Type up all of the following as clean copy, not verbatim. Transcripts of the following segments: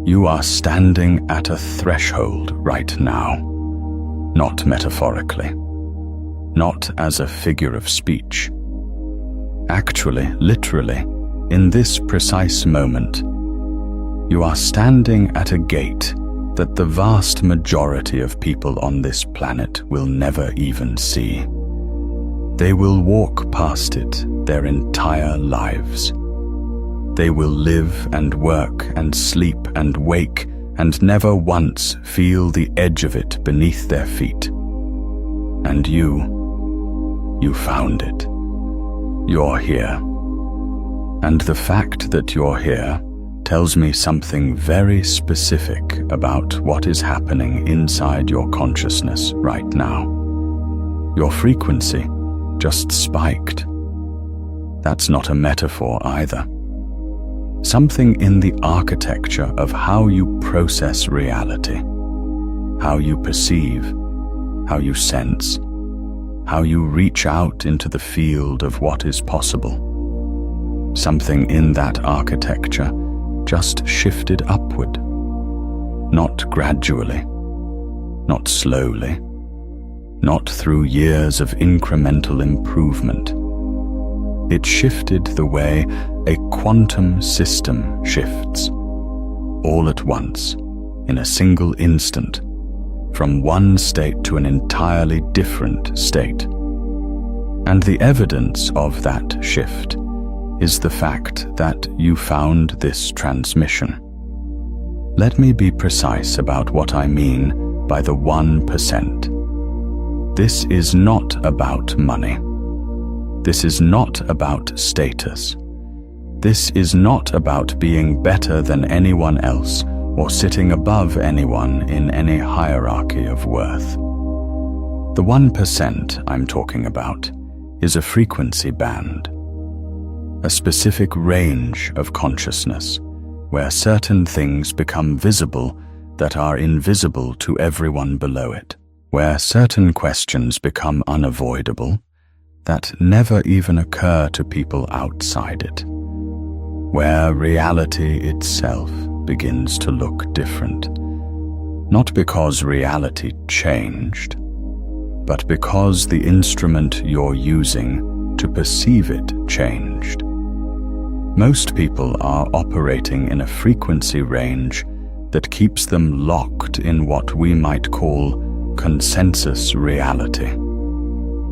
You are standing at a threshold right now, not metaphorically, not as a figure of speech. Actually, literally, in this precise moment, you are standing at a gate that the vast majority of people on this planet will never even see. They will walk past it their entire lives. They will live and work and sleep and wake and never once feel the edge of it beneath their feet. And you found it. You're here. And the fact that you're here tells me something very specific about what is happening inside your consciousness right now. Your frequency just spiked. That's not a metaphor either. Something in the architecture of how you process reality, how you perceive, how you sense, how you reach out into the field of what is possible. Something in that architecture just shifted upward, not gradually, not slowly, not through years of incremental improvement. It shifted the way a quantum system shifts, all at once, in a single instant, from one state to an entirely different state. And the evidence of that shift is the fact that you found this transmission. Let me be precise about what I mean by the 1%. This is not about money. This is not about status. This is not about being better than anyone else or sitting above anyone in any hierarchy of worth. The 1% I'm talking about is a frequency band, a specific range of consciousness where certain things become visible that are invisible to everyone below it, where certain questions become unavoidable that never even occur to people outside it, where reality itself begins to look different, not because reality changed, but because the instrument you're using to perceive it changed. Most people are operating in a frequency range that keeps them locked in what we might call consensus reality,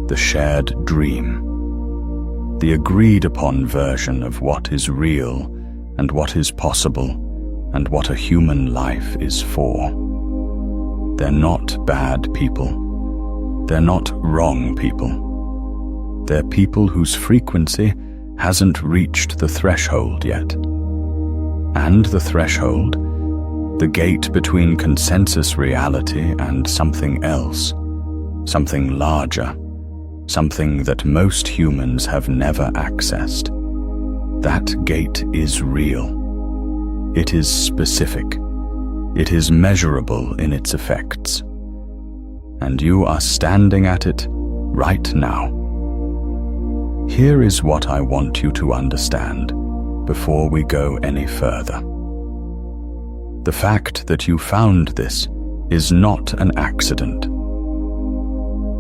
the shared dream, the agreed-upon version of what is real and what is possible and what a human life is for. They're not bad people. They're not wrong people. They're people whose frequency hasn't reached the threshold yet. And the threshold, the gate between consensus reality and something else, something larger, something that most humans have never accessed. That gate is real. It is specific. It is measurable in its effects. And you are standing at it right now. Here is what I want you to understand before we go any further. The fact that you found this is not an accident.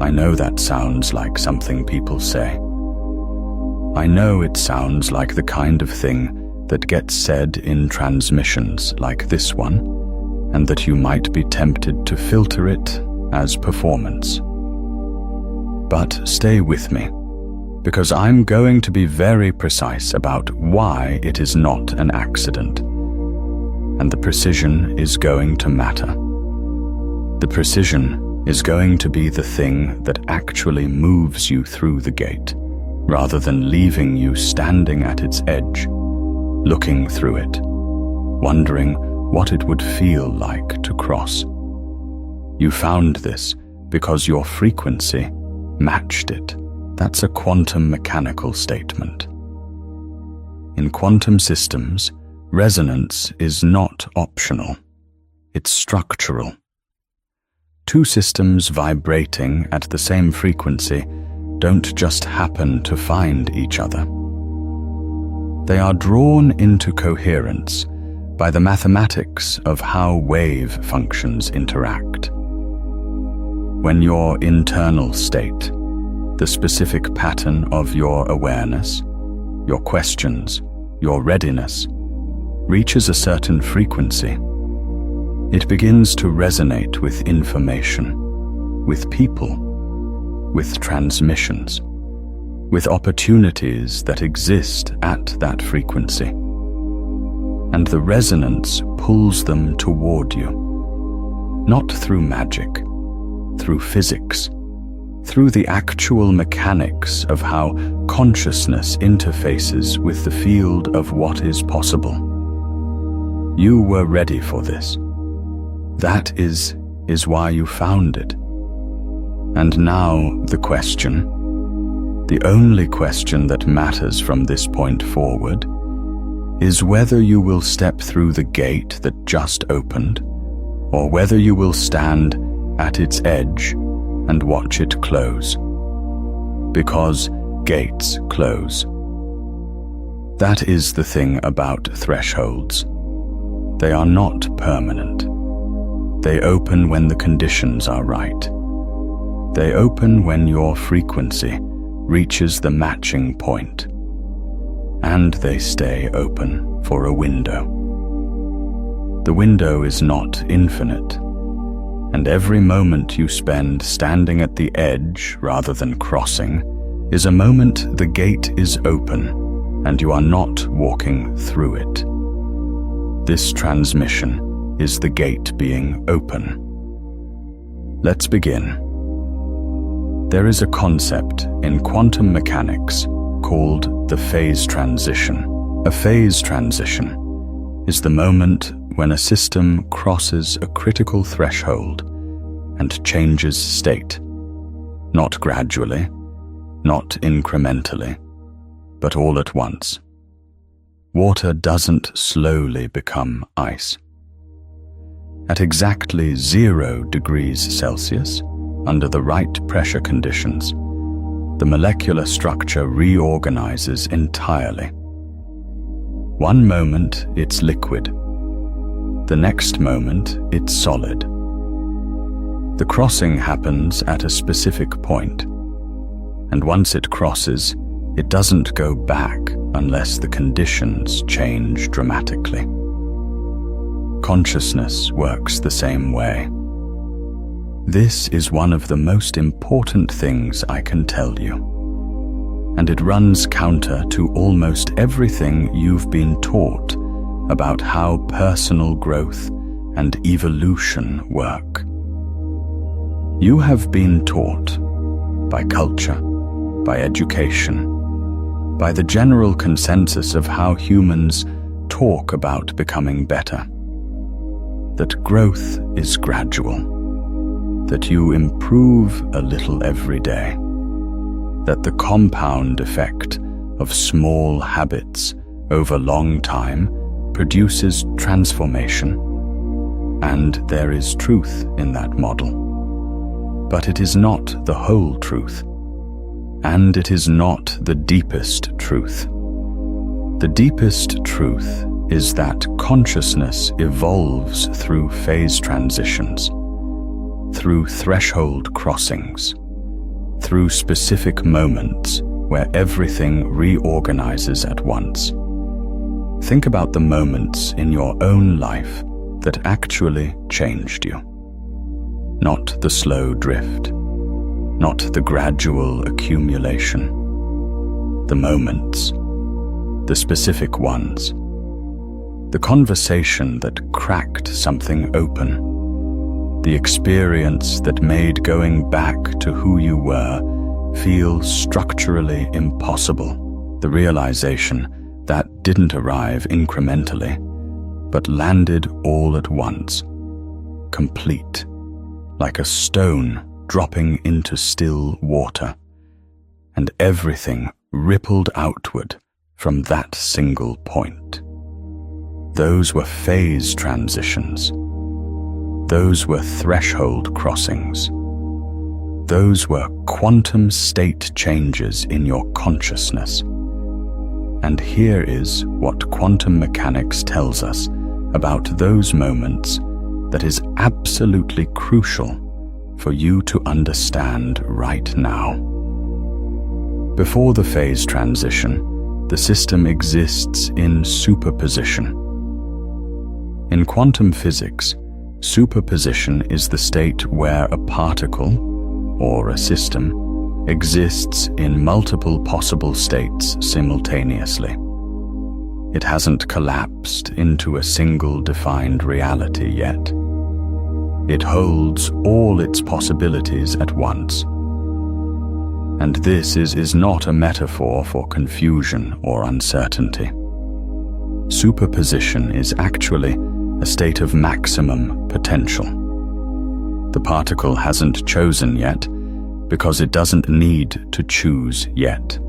I know that sounds like something people say. I know it sounds like the kind of thing that gets said in transmissions like this one, and that you might be tempted to filter it as performance. But stay with me, because I'm going to be very precise about why it is not an accident. And the precision is going to matter. The precision is going to be the thing that actually moves you through the gate, rather than leaving you standing at its edge, looking through it, wondering what it would feel like to cross. You found this because your frequency matched it. That's a quantum mechanical statement. In quantum systems, resonance is not optional. It's structural. Two systems vibrating at the same frequency don't just happen to find each other. They are drawn into coherence by the mathematics of how wave functions interact. When your internal state, the specific pattern of your awareness, your questions, your readiness, reaches a certain frequency, it begins to resonate with information, with people, with transmissions, with opportunities that exist at that frequency. And the resonance pulls them toward you, not through magic, through physics, through the actual mechanics of how consciousness interfaces with the field of what is possible. You were ready for this. That is why you found it. And now the question, the only question that matters from this point forward, is whether you will step through the gate that just opened, or whether you will stand at its edge and watch it close. Because gates close. That is the thing about thresholds. They are not permanent. They open when the conditions are right. They open when your frequency reaches the matching point. And they stay open for a window. The window is not infinite, and every moment you spend standing at the edge rather than crossing is a moment the gate is open and you are not walking through it. This transmission is the gate being open. Let's begin. There is a concept in quantum mechanics called the phase transition. A phase transition is the moment when a system crosses a critical threshold and changes state, not gradually, not incrementally, but all at once. Water doesn't slowly become ice. At exactly 0 degrees Celsius, under the right pressure conditions, the molecular structure reorganizes entirely. One moment it's liquid, the next moment it's solid. The crossing happens at a specific point, and once it crosses, it doesn't go back unless the conditions change dramatically. Consciousness works the same way. This is one of the most important things I can tell you, and it runs counter to almost everything you've been taught about how personal growth and evolution work. You have been taught by culture, by education, by the general consensus of how humans talk about becoming better, that growth is gradual, that you improve a little every day, that the compound effect of small habits over long time produces transformation, and there is truth in that model. But it is not the whole truth, and it is not the deepest truth. The deepest truth is that consciousness evolves through phase transitions, through threshold crossings, through specific moments where everything reorganizes at once. Think about the moments in your own life that actually changed you. Not the slow drift, not the gradual accumulation. The moments, the specific ones. The conversation that cracked something open. The experience that made going back to who you were feel structurally impossible. The realization that didn't arrive incrementally, but landed all at once, complete, like a stone dropping into still water, and everything rippled outward from that single point. Those were phase transitions. Those were threshold crossings. Those were quantum state changes in your consciousness. And here is what quantum mechanics tells us about those moments that is absolutely crucial for you to understand right now. Before the phase transition, the system exists in superposition. In quantum physics, superposition is the state where a particle, or a system, exists in multiple possible states simultaneously. It hasn't collapsed into a single defined reality yet. It holds all its possibilities at once. And this is not a metaphor for confusion or uncertainty. Superposition is actually a state of maximum potential. The particle hasn't chosen yet because it doesn't need to choose yet.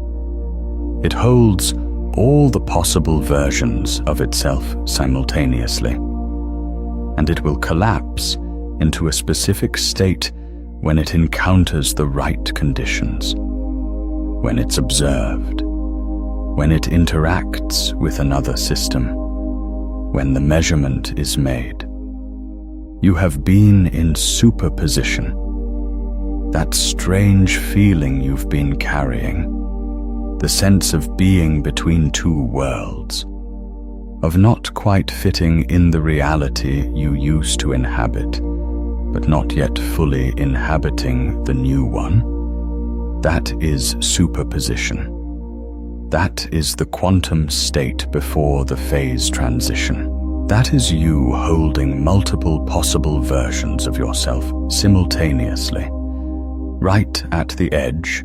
It holds all the possible versions of itself simultaneously, and it will collapse into a specific state when it encounters the right conditions, when it's observed, when it interacts with another system, when the measurement is made. You have been in superposition, that strange feeling you've been carrying, the sense of being between two worlds, of not quite fitting in the reality you used to inhabit, but not yet fully inhabiting the new one. That is superposition. That is the quantum state before the phase transition. That is you holding multiple possible versions of yourself simultaneously, right at the edge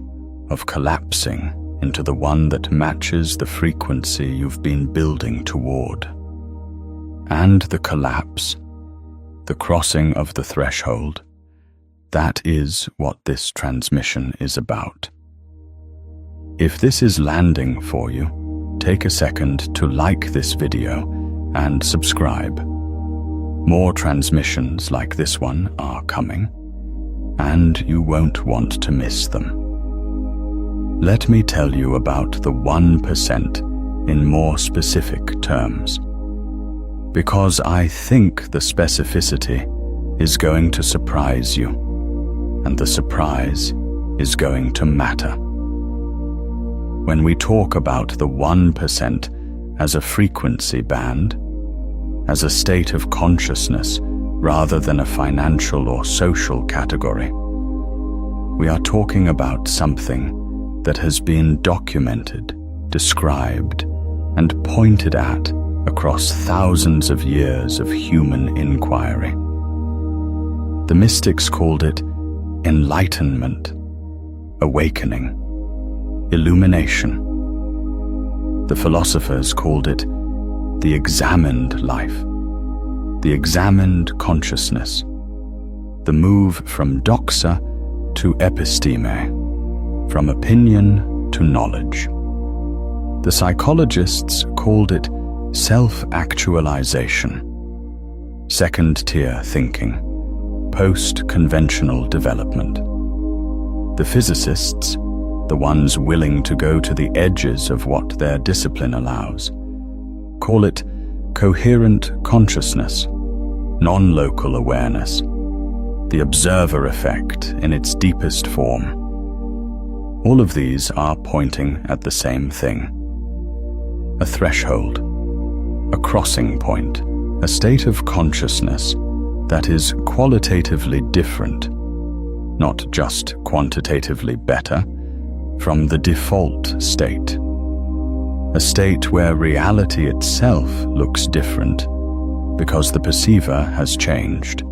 of collapsing into the one that matches the frequency you've been building toward. And the collapse, the crossing of the threshold, that is what this transmission is about. If this is landing for you, take a second to like this video and subscribe. More transmissions like this one are coming, and you won't want to miss them. Let me tell you about the 1% in more specific terms, because I think the specificity is going to surprise you, and the surprise is going to matter. When we talk about the 1% as a frequency band, as a state of consciousness rather than a financial or social category, we are talking about something that has been documented, described, and pointed at across thousands of years of human inquiry. The mystics called it enlightenment, awakening, illumination. The philosophers called it the examined life, the examined consciousness, the move from doxa to episteme, from opinion to knowledge. The psychologists called it self-actualization, second-tier thinking, post-conventional development. The physicists, the ones willing to go to the edges of what their discipline allows, call it coherent consciousness, non-local awareness, the observer effect in its deepest form. All of these are pointing at the same thing. A threshold, a crossing point, a state of consciousness that is qualitatively different, not just quantitatively better, from the default state. A state where reality itself looks different because the perceiver has changed.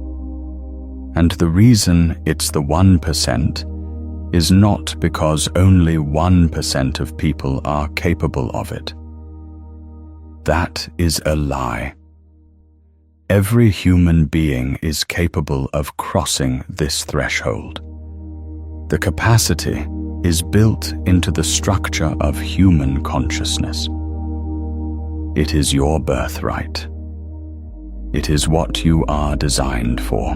And the reason it's the 1% is not because only 1% of people are capable of it. That is a lie. Every human being is capable of crossing this threshold. The capacity is built into the structure of human consciousness. It is your birthright. It is what you are designed for.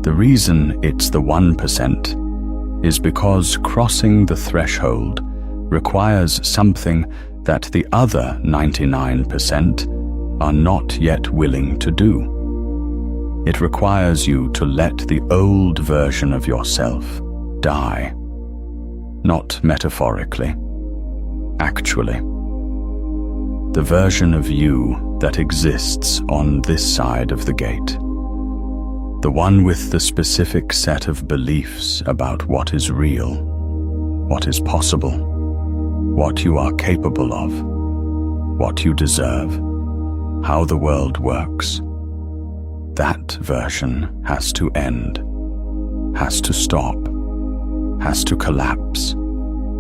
The reason it's the 1% is because crossing the threshold requires something that the other 99% are not yet willing to do. It requires you to let the old version of yourself die. Not metaphorically, actually. The version of you that exists on this side of the gate. The one with the specific set of beliefs about what is real, what is possible, what you are capable of, what you deserve, how the world works. That version has to end, has to stop, has to collapse,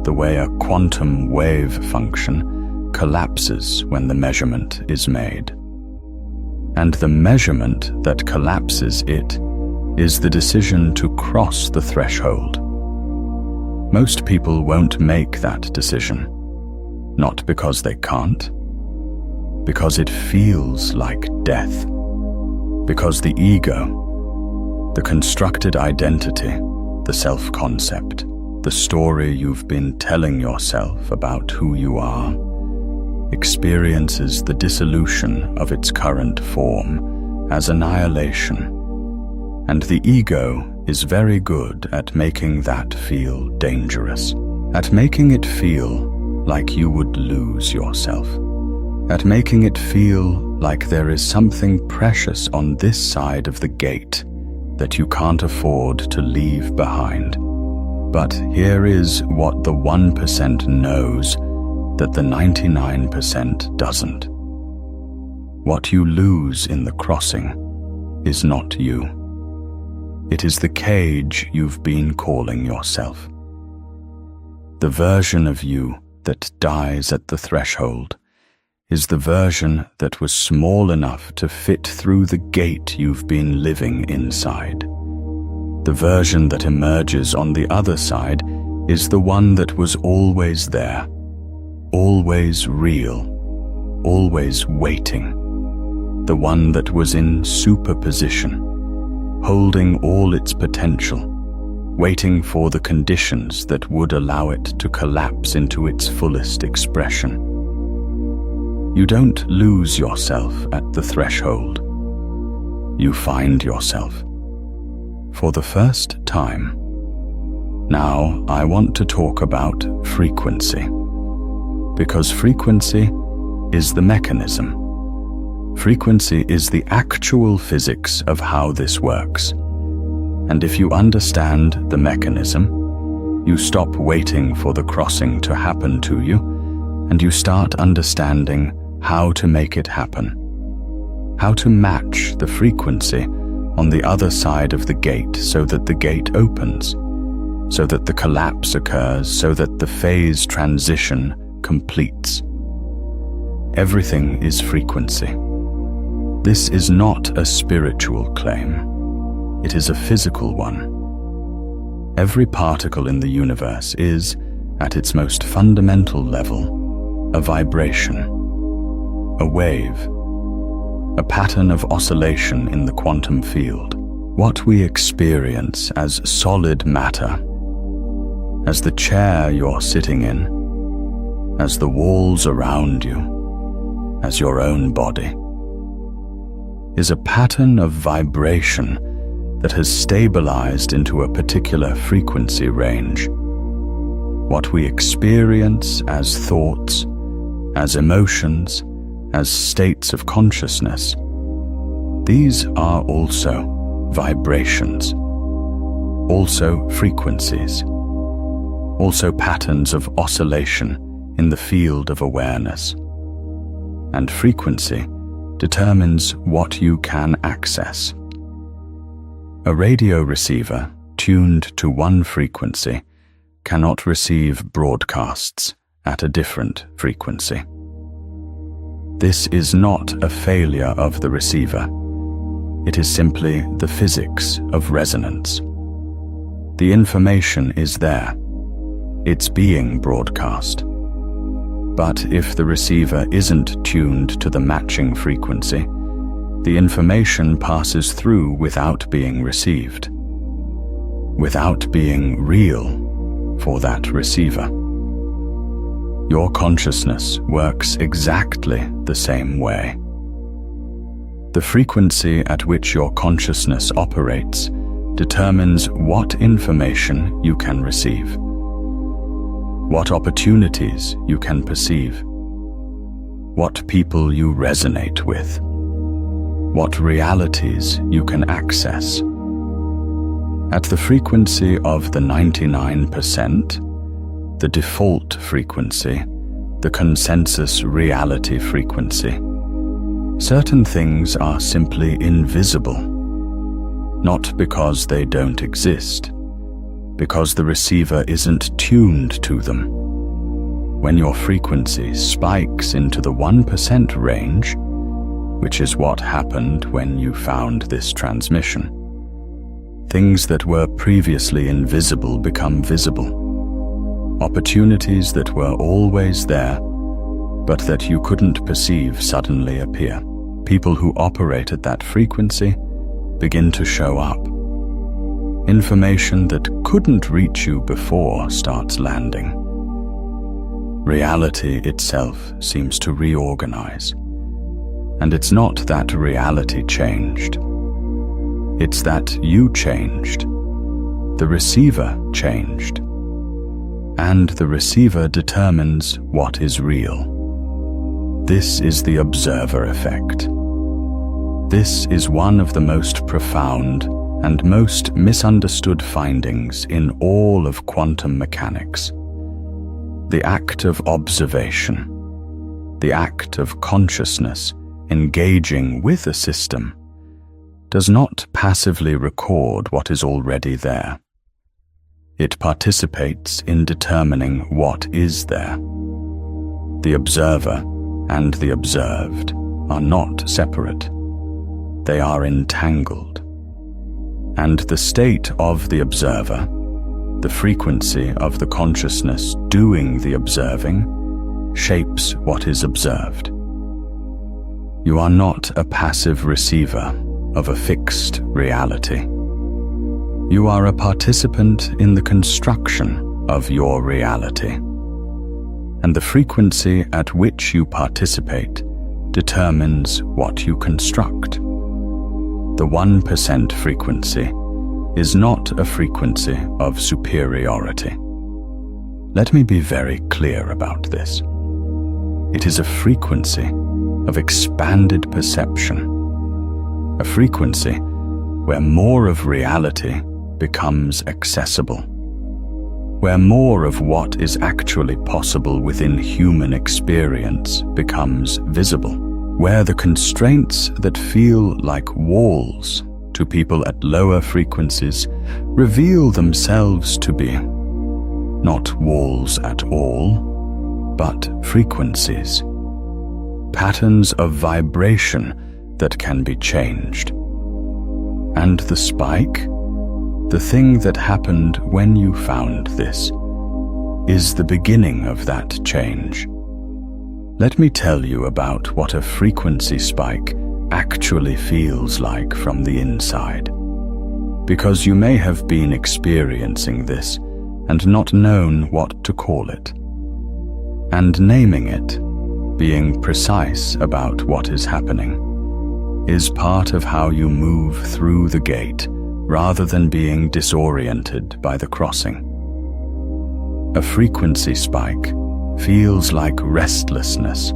the way a quantum wave function collapses when the measurement is made. And the measurement that collapses it is the decision to cross the threshold. Most people won't make that decision, not because they can't, because it feels like death, because the ego, the constructed identity, the self-concept, the story you've been telling yourself about who you are, experiences the dissolution of its current form as annihilation, and the ego is very good at making that feel dangerous, at making it feel like you would lose yourself, at making it feel like there is something precious on this side of the gate that you can't afford to leave behind. But here is what the 1% knows that the 99% doesn't. What you lose in the crossing is not you. It is the cage you've been calling yourself. The version of you that dies at the threshold is the version that was small enough to fit through the gate you've been living inside. The version that emerges on the other side is the one that was always there, always real, always waiting. The one that was in superposition, holding all its potential, waiting for the conditions that would allow it to collapse into its fullest expression. You don't lose yourself at the threshold. You find yourself. For the first time. Now I want to talk about frequency. Because frequency is the mechanism. Frequency is the actual physics of how this works. And if you understand the mechanism, you stop waiting for the crossing to happen to you, and you start understanding how to make it happen. How to match the frequency on the other side of the gate so that the gate opens, so that the collapse occurs, so that the phase transition completes. Everything is frequency. This is not a spiritual claim. It is a physical one. Every particle in the universe is, at its most fundamental level, a vibration, a wave, a pattern of oscillation in the quantum field. What we experience as solid matter, as the chair you're sitting in, as the walls around you, as your own body, is a pattern of vibration that has stabilized into a particular frequency range. What we experience as thoughts, as emotions, as states of consciousness, these are also vibrations, also frequencies, also patterns of oscillation in the field of awareness. And frequency determines what you can access. A radio receiver tuned to one frequency cannot receive broadcasts at a different frequency. This is not a failure of the receiver. It is simply the physics of resonance. The information is there. It's being broadcast. But if the receiver isn't tuned to the matching frequency, the information passes through without being received, without being real for that receiver. Your consciousness works exactly the same way. The frequency at which your consciousness operates determines what information you can receive, what opportunities you can perceive, what people you resonate with, what realities you can access. At the frequency of the 99%, the default frequency, the consensus reality frequency, certain things are simply invisible, not because they don't exist, because the receiver isn't tuned to them. When your frequency spikes into the 1% range, which is what happened when you found this transmission, things that were previously invisible become visible. Opportunities that were always there, but that you couldn't perceive suddenly appear. People who operate at that frequency begin to show up. Information that couldn't reach you before starts landing. Reality itself seems to reorganize. And it's not that reality changed. It's that you changed. The receiver changed. And the receiver determines what is real. This is the observer effect. This is one of the most profound and most misunderstood findings in all of quantum mechanics. The act of observation, the act of consciousness engaging with a system, does not passively record what is already there. It participates in determining what is there. The observer and the observed are not separate. They are entangled. And the state of the observer, the frequency of the consciousness doing the observing, shapes what is observed. You are not a passive receiver of a fixed reality. You are a participant in the construction of your reality. And the frequency at which you participate determines what you construct. The 1% frequency is not a frequency of superiority. Let me be very clear about this. It is a frequency of expanded perception, a frequency where more of reality becomes accessible, where more of what is actually possible within human experience becomes visible, where the constraints that feel like walls to people at lower frequencies reveal themselves to be not walls at all, but frequencies, patterns of vibration that can be changed. And the spike, the thing that happened when you found this, is the beginning of that change. Let me tell you about what a frequency spike actually feels like from the inside, because you may have been experiencing this and not known what to call it. And naming it, being precise about what is happening, is part of how you move through the gate rather than being disoriented by the crossing. A frequency spike feels like restlessness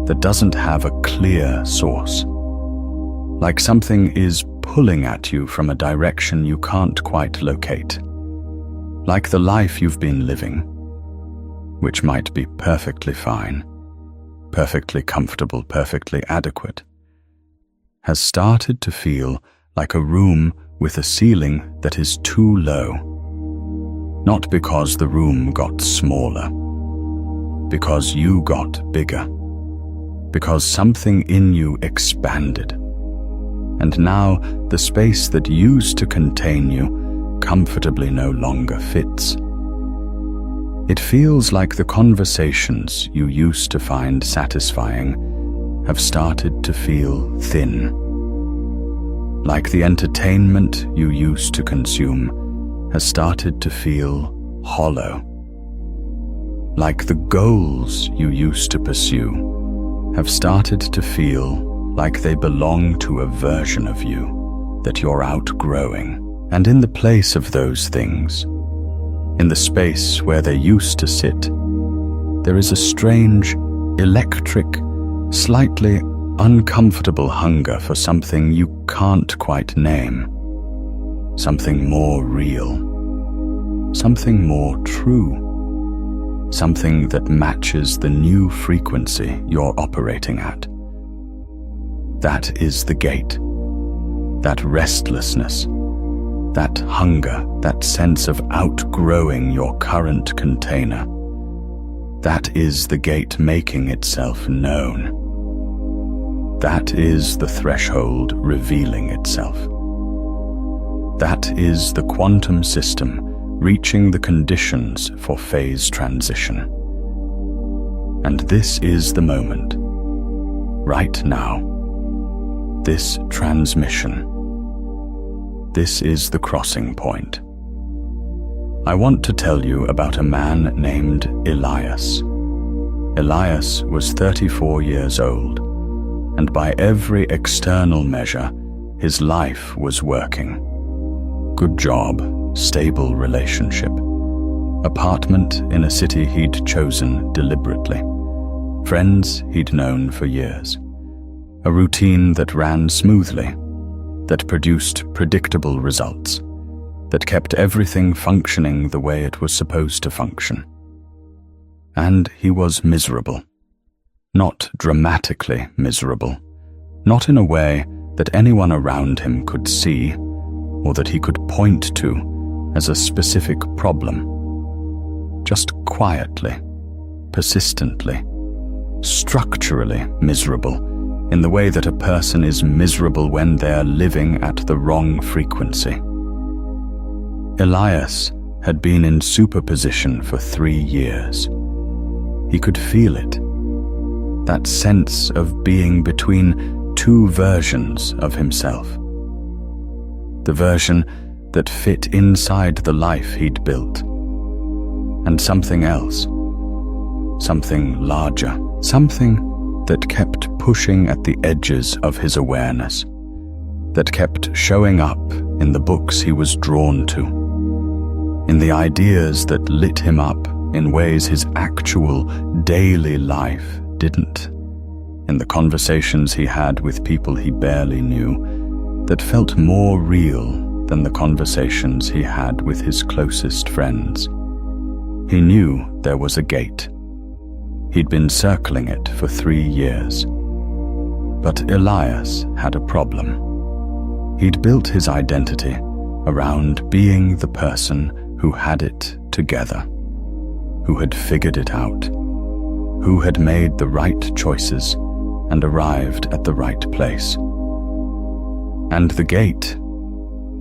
that doesn't have a clear source, like something is pulling at you from a direction you can't quite locate, like the life you've been living, which might be perfectly fine, perfectly comfortable, perfectly adequate, has started to feel like a room with a ceiling that is too low. Not because the room got smaller, because you got bigger, because something in you expanded. And now the space that used to contain you comfortably no longer fits. It feels like the conversations you used to find satisfying have started to feel thin. Like the entertainment you used to consume has started to feel hollow. Like the goals you used to pursue have started to feel like they belong to a version of you that you're outgrowing. And in the place of those things, in the space where they used to sit, there is a strange, electric, slightly uncomfortable hunger for something you can't quite name. Something more real. Something more true. Something that matches the new frequency you're operating at. That is the gate. That restlessness. That hunger, that sense of outgrowing your current container. That is the gate making itself known. That is the threshold revealing itself. That is the quantum system reaching the conditions for phase transition. And this is the moment, right now, this transmission. This is the crossing point. I want to tell you about a man named Elias. Elias was 34 years old, and by every external measure, his life was working. Good job, stable relationship, apartment in a city he'd chosen deliberately, friends he'd known for years, a routine that ran smoothly, that produced predictable results, that kept everything functioning the way it was supposed to function. And he was miserable. Not dramatically miserable, not in a way that anyone around him could see or that he could point to as a specific problem. Just quietly, persistently, structurally miserable in the way that a person is miserable when they're living at the wrong frequency. Elias had been in superposition for 3 years. He could feel it. That sense of being between two versions of himself. The version that fit inside the life he'd built. And something else. Something larger. Something that kept pushing at the edges of his awareness. That kept showing up in the books he was drawn to. In the ideas that lit him up in ways his actual daily life didn't, in the conversations he had with people he barely knew, that felt more real than the conversations he had with his closest friends. He knew there was a gate. He'd been circling it for 3 years. But Elias had a problem. He'd built his identity around being the person who had it together, who had figured it out, who had made the right choices and arrived at the right place. And the gate,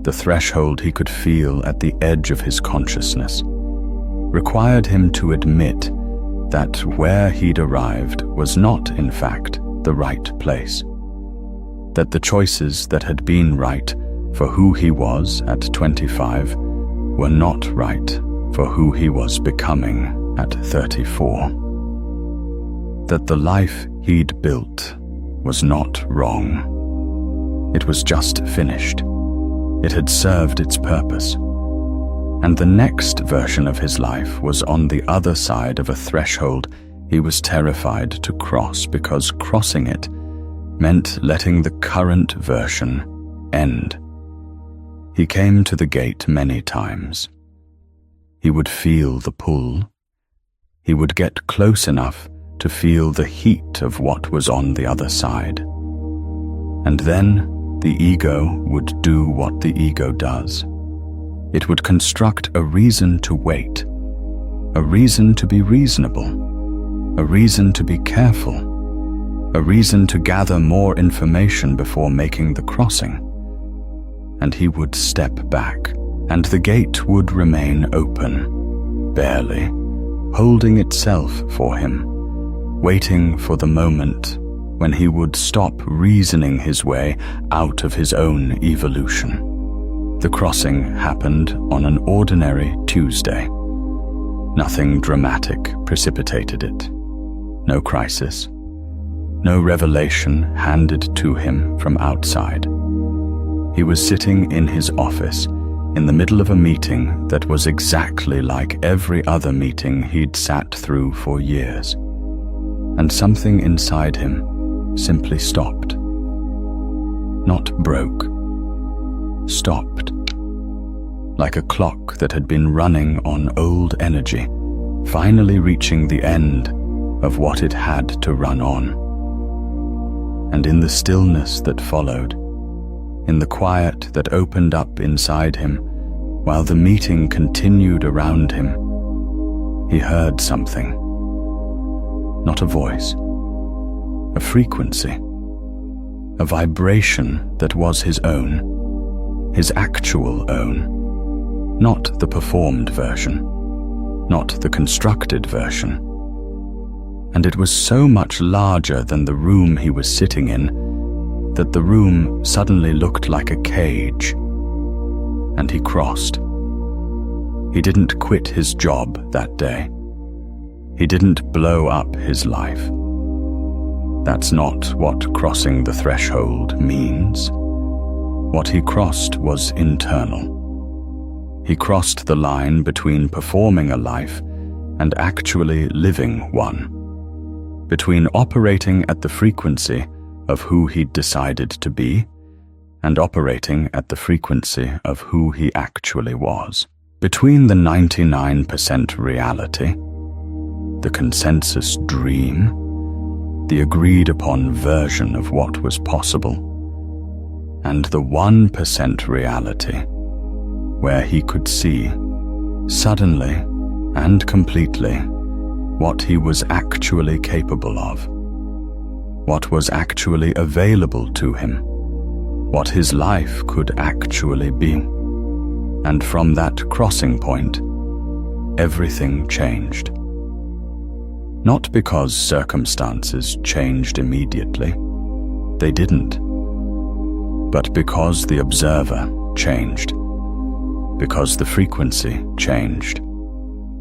the threshold he could feel at the edge of his consciousness, required him to admit that where he'd arrived was not, in fact, the right place. That the choices that had been right for who he was at 25 were not right for who he was becoming at 34. That the life he'd built was not wrong. It was just finished. It had served its purpose. And the next version of his life was on the other side of a threshold he was terrified to cross, because crossing it meant letting the current version end. He came to the gate many times. He would feel the pull. He would get close enough to feel the heat of what was on the other side. And then the ego would do what the ego does. It would construct a reason to wait, a reason to be reasonable, a reason to be careful, a reason to gather more information before making the crossing. And he would step back, and the gate would remain open, barely, holding itself for him, waiting for the moment when he would stop reasoning his way out of his own evolution. The crossing happened on an ordinary Tuesday. Nothing dramatic precipitated it. No crisis. no revelation handed to him from outside. He was sitting in his office in the middle of a meeting that was exactly like every other meeting he'd sat through for years. And something inside him simply stopped. Not broke. Stopped. Like a clock that had been running on old energy, finally reaching the end of what it had to run on. And in the stillness that followed, in the quiet that opened up inside him while the meeting continued around him, he heard something. Not a voice, a frequency, a vibration that was his own, his actual own, not the performed version, not the constructed version. And it was so much larger than the room he was sitting in that the room suddenly looked like a cage. And he crossed. He didn't quit his job that day. He didn't blow up his life. That's not what crossing the threshold means. What he crossed was internal. He crossed the line between performing a life and actually living one, between operating at the frequency of who he'd decided to be and operating at the frequency of who he actually was. Between the 99% reality, the consensus dream, the agreed-upon version of what was possible, and the 1% reality, where he could see, suddenly and completely, what he was actually capable of, what was actually available to him, what his life could actually be. And from that crossing point, everything changed. Not because circumstances changed immediately, they didn't, but because the observer changed, because the frequency changed.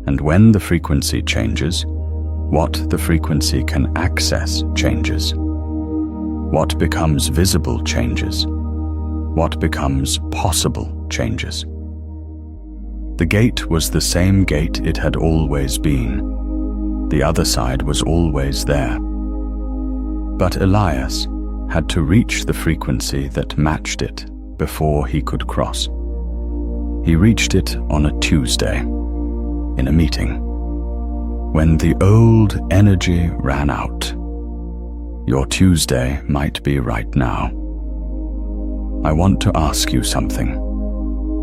And when the frequency changes, what the frequency can access changes. What becomes visible changes. What becomes possible changes. The gate was the same gate it had always been. The other side was always there. But Elias had to reach the frequency that matched it before he could cross. He reached it on a Tuesday, in a meeting, when the old energy ran out. Your Tuesday might be right now. I want to ask you something,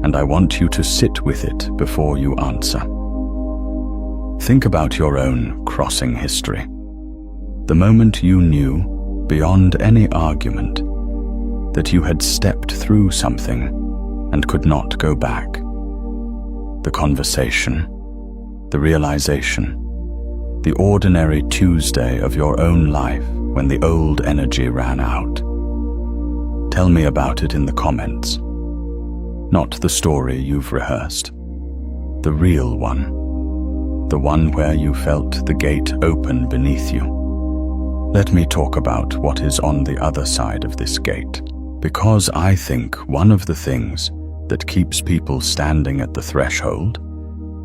and I want you to sit with it before you answer. Think about your own crossing history. The moment you knew, beyond any argument, that you had stepped through something and could not go back. The conversation, the realization, the ordinary Tuesday of your own life when the old energy ran out. Tell me about it in the comments. Not the story you've rehearsed. The real one. The one where you felt the gate open beneath you. Let me talk about what is on the other side of this gate, because I think one of the things that keeps people standing at the threshold,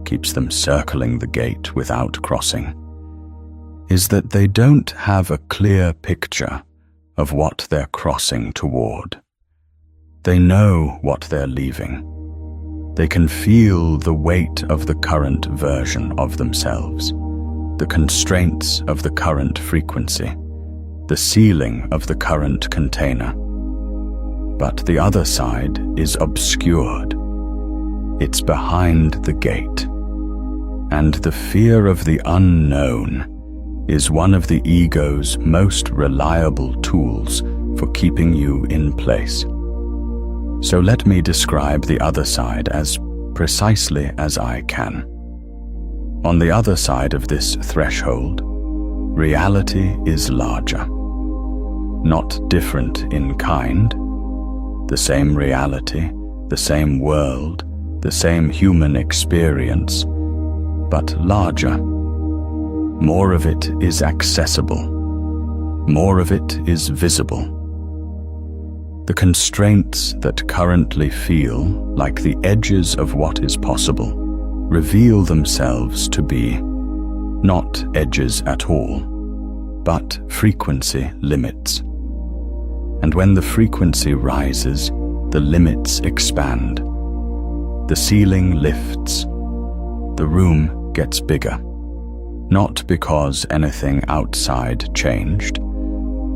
keeps them circling the gate without crossing, is that they don't have a clear picture of what they're crossing toward. They know what they're leaving. They can feel the weight of the current version of themselves, the constraints of the current frequency, the ceiling of the current container. But the other side is obscured. It's behind the gate. And the fear of the unknown is one of the ego's most reliable tools for keeping you in place. So let me describe the other side as precisely as I can. On the other side of this threshold, reality is larger. Not different in kind. The same reality, the same world, the same human experience, but larger. More of it is accessible. more of it is visible. The constraints that currently feel like the edges of what is possible reveal themselves to be not edges at all, but frequency limits. And when the frequency rises, the limits expand. The ceiling lifts. The room gets bigger. Not because anything outside changed,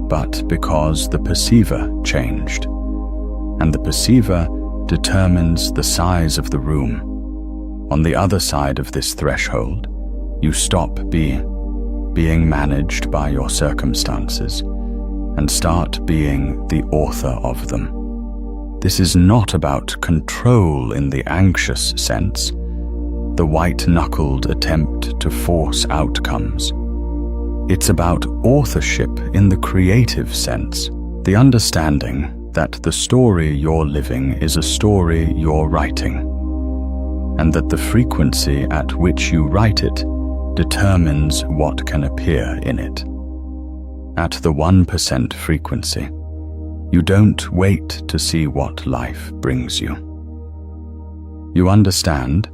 but because the perceiver changed. And the perceiver determines the size of the room. On the other side of this threshold, you stop being managed by your circumstances and start being the author of them. This is not about control in the anxious sense, the white-knuckled attempt to force outcomes. It's about authorship in the creative sense, the understanding that the story you're living is a story you're writing, and that the frequency at which you write it determines what can appear in it. At the 1% frequency, you don't wait to see what life brings you. You understand,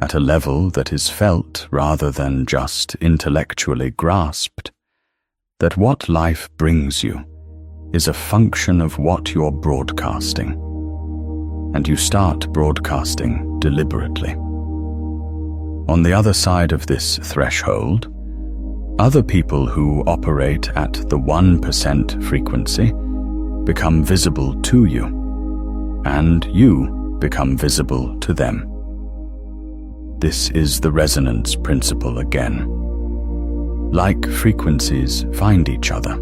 at a level that is felt rather than just intellectually grasped, that what life brings you is a function of what you're broadcasting, and you start broadcasting deliberately. On the other side of this threshold, other people who operate at the 1% frequency become visible to you, and you become visible to them. This is the resonance principle again. Like frequencies find each other.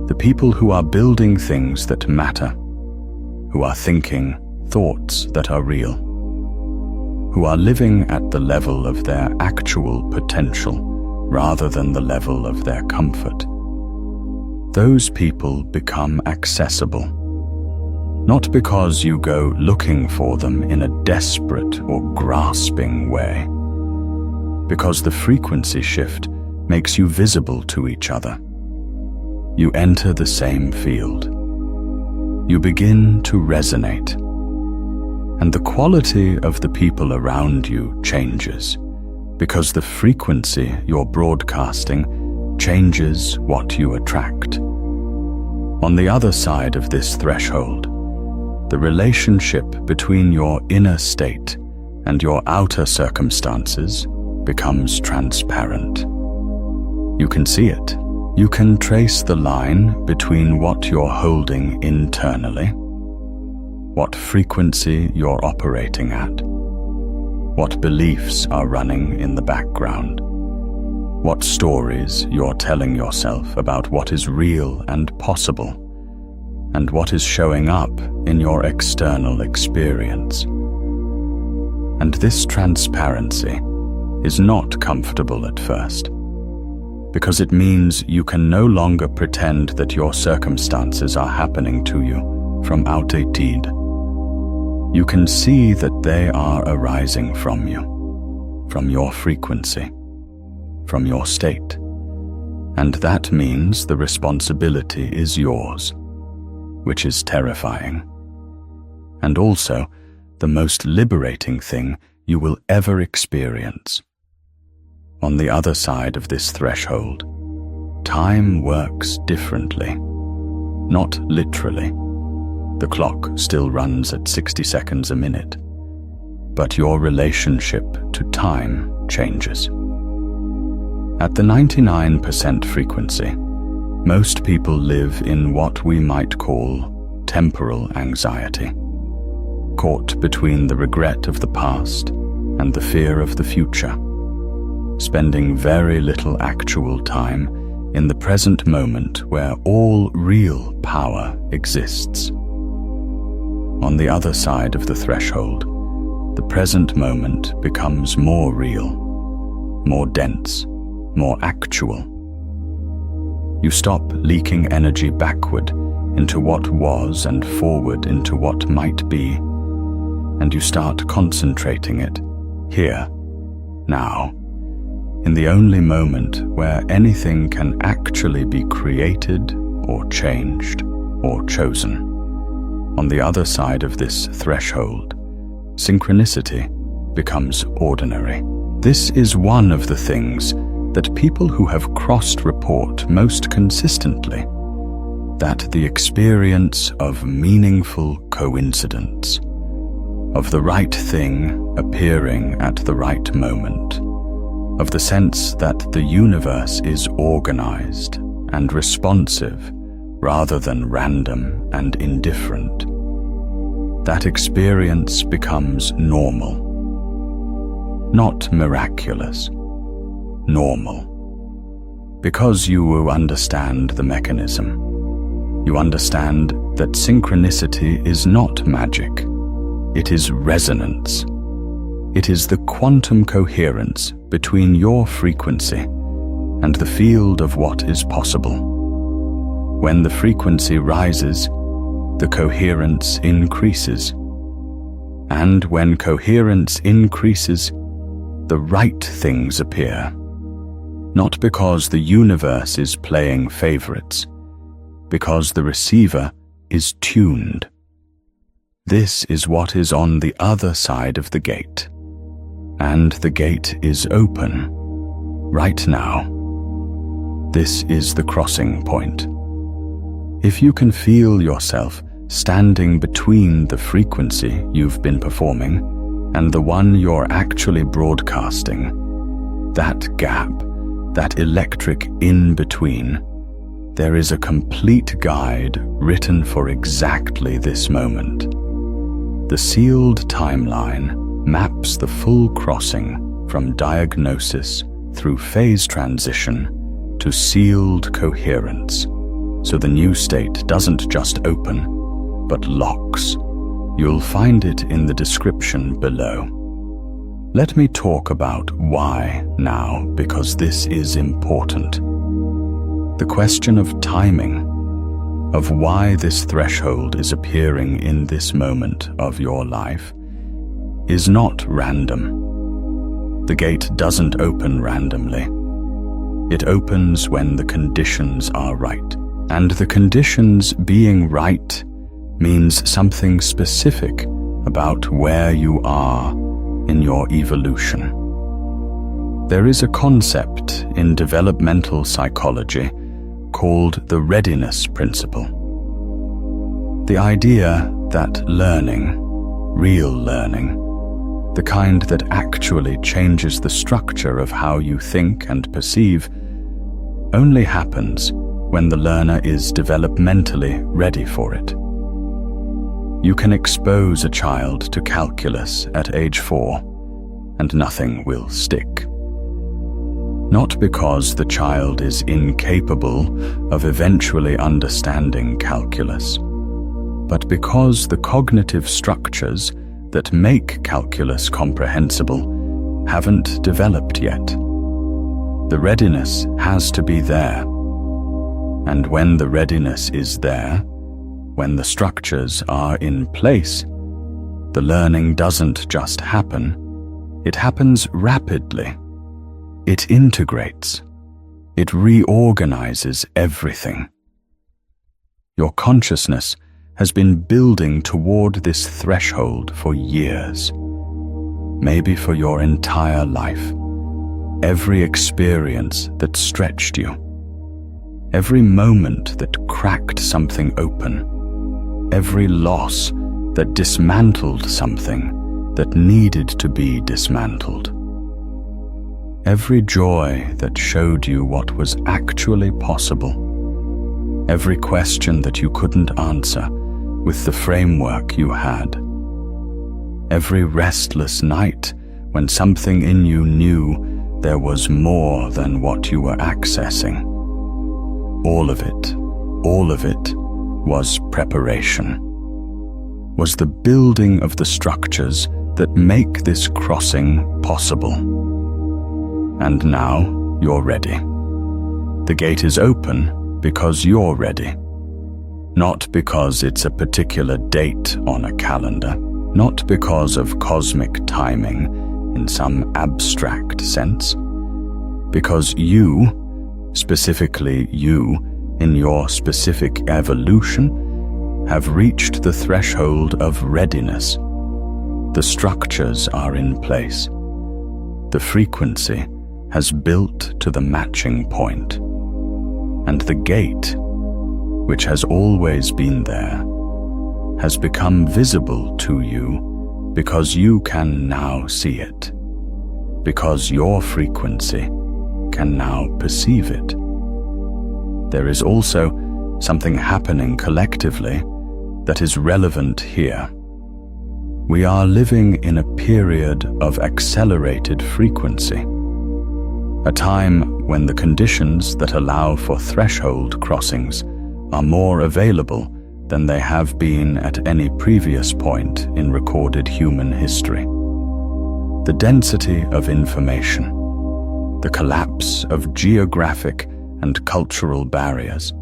The people who are building things that matter, who are thinking thoughts that are real, who are living at the level of their actual potential rather than the level of their comfort, those people become accessible. Not because you go looking for them in a desperate or grasping way, because the frequency shift makes you visible to each other. You enter the same field. You begin to resonate, and the quality of the people around you changes, because the frequency you're broadcasting changes what you attract. On the other side of this threshold, the relationship between your inner state and your outer circumstances becomes transparent. You can see it. You can trace the line between what you're holding internally, what frequency you're operating at, what beliefs are running in the background, what stories you're telling yourself about what is real and possible, and what is showing up in your external experience. And this transparency is not comfortable at first, because it means you can no longer pretend that your circumstances are happening to you from outdated. You can see that they are arising from you, from your frequency, from your state, and that means the responsibility is yours, which is terrifying, and also the most liberating thing you will ever experience. On the other side of this threshold, time works differently, not literally. The clock still runs at 60 seconds a minute, but your relationship to time changes. At the 99% frequency, most people live in what we might call temporal anxiety, caught between the regret of the past and the fear of the future, spending very little actual time in the present moment where all real power exists. On the other side of the threshold, the present moment becomes more real, more dense, more actual. You stop leaking energy backward into what was and forward into what might be, and you start concentrating it here, now, in the only moment where anything can actually be created or changed or chosen. On the other side of this threshold, synchronicity becomes ordinary. This is one of the things that people who have crossed report most consistently, that the experience of meaningful coincidence, of the right thing appearing at the right moment, of the sense that the universe is organized and responsive rather than random and indifferent. That experience becomes normal. Not miraculous, normal. Because you understand the mechanism. You understand that synchronicity is not magic. It is resonance. It is the quantum coherence between your frequency and the field of what is possible. When the frequency rises, the coherence increases. And when coherence increases, the right things appear. Not because the universe is playing favorites, because the receiver is tuned. This is what is on the other side of the gate. And the gate is open, right now. This is the crossing point. If you can feel yourself standing between the frequency you've been performing and the one you're actually broadcasting, that gap, that electric in-between, there is a complete guide written for exactly this moment. The sealed timeline maps the full crossing from diagnosis through phase transition to sealed coherence. So the new state doesn't just open, but locks. You'll find it in the description below. Let me talk about why now, because this is important. The question of timing, of why this threshold is appearing in this moment of your life, is not random. The gate doesn't open randomly. It opens when the conditions are right. And the conditions being right means something specific about where you are in your evolution. There is a concept in developmental psychology called the readiness principle. The idea that learning, real learning, the kind that actually changes the structure of how you think and perceive, only happens when the learner is developmentally ready for it. You can expose a child to calculus at age 4, and nothing will stick. Not because the child is incapable of eventually understanding calculus, but because the cognitive structures that make calculus comprehensible haven't developed yet. The readiness has to be there. And when the readiness is there, when the structures are in place, the learning doesn't just happen, it happens rapidly. It integrates. It reorganizes everything. Your consciousness has been building toward this threshold for years, maybe for your entire life. Every experience that stretched you, every moment that cracked something open, every loss that dismantled something that needed to be dismantled, every joy that showed you what was actually possible, every question that you couldn't answer with the framework you had, every restless night when something in you knew there was more than what you were accessing. All of it was preparation, was the building of the structures that make this crossing possible. And now you're ready. The gate is open because you're ready. Not because it's a particular date on a calendar, not because of cosmic timing in some abstract sense, Because you, specifically you, in your specific evolution, have reached the threshold of readiness. The structures are in place. The frequency has built to the matching point. And the gate, which has always been there, has become visible to you because you can now see it, because your frequency can now perceive it. There is also something happening collectively that is relevant here. We are living in a period of accelerated frequency, a time when the conditions that allow for threshold crossings are more available than they have been at any previous point in recorded human history. The density of information, the collapse of geographic and cultural barriers,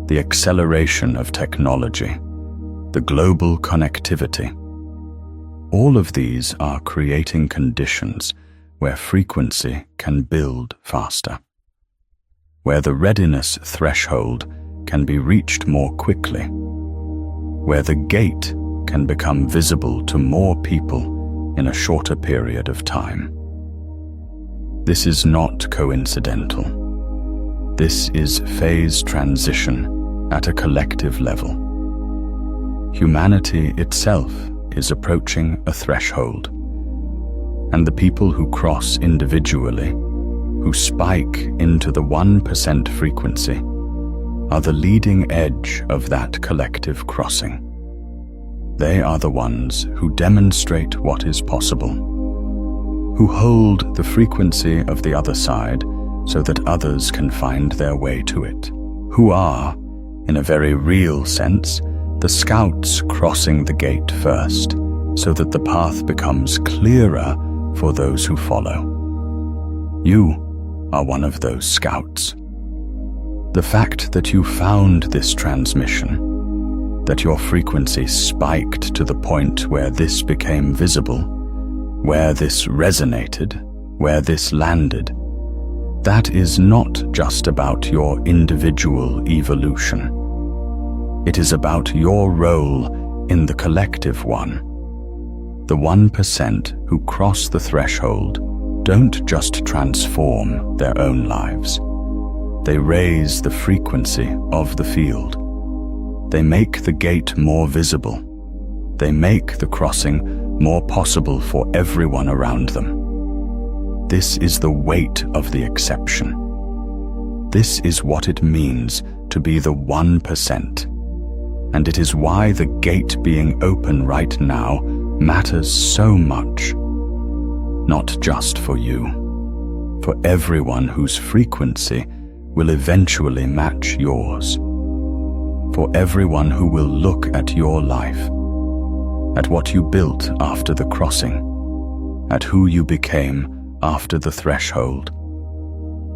the acceleration of technology, the global connectivity. All of these are creating conditions where frequency can build faster, where the readiness threshold can be reached more quickly, where the gate can become visible to more people in a shorter period of time. This is not coincidental. This is phase transition at a collective level. Humanity itself is approaching a threshold, and the people who cross individually, who spike into the 1% frequency, are the leading edge of that collective crossing. They are the ones who demonstrate what is possible, who hold the frequency of the other side so that others can find their way to it, who are, in a very real sense, the scouts crossing the gate first, so that the path becomes clearer for those who follow. You are one of those scouts. The fact that you found this transmission, that your frequency spiked to the point where this became visible, where this resonated, where this landed, that is not just about your individual evolution. It is about your role in the collective one. The 1% who cross the threshold don't just transform their own lives. They raise the frequency of the field. They make the gate more visible. They make the crossing more possible for everyone around them. This is the weight of the exception. This is what it means to be the 1%. And it is why the gate being open right now matters so much. Not just for you, for everyone whose frequency will eventually match yours. For everyone who will look at your life, at what you built after the crossing, at who you became after the threshold,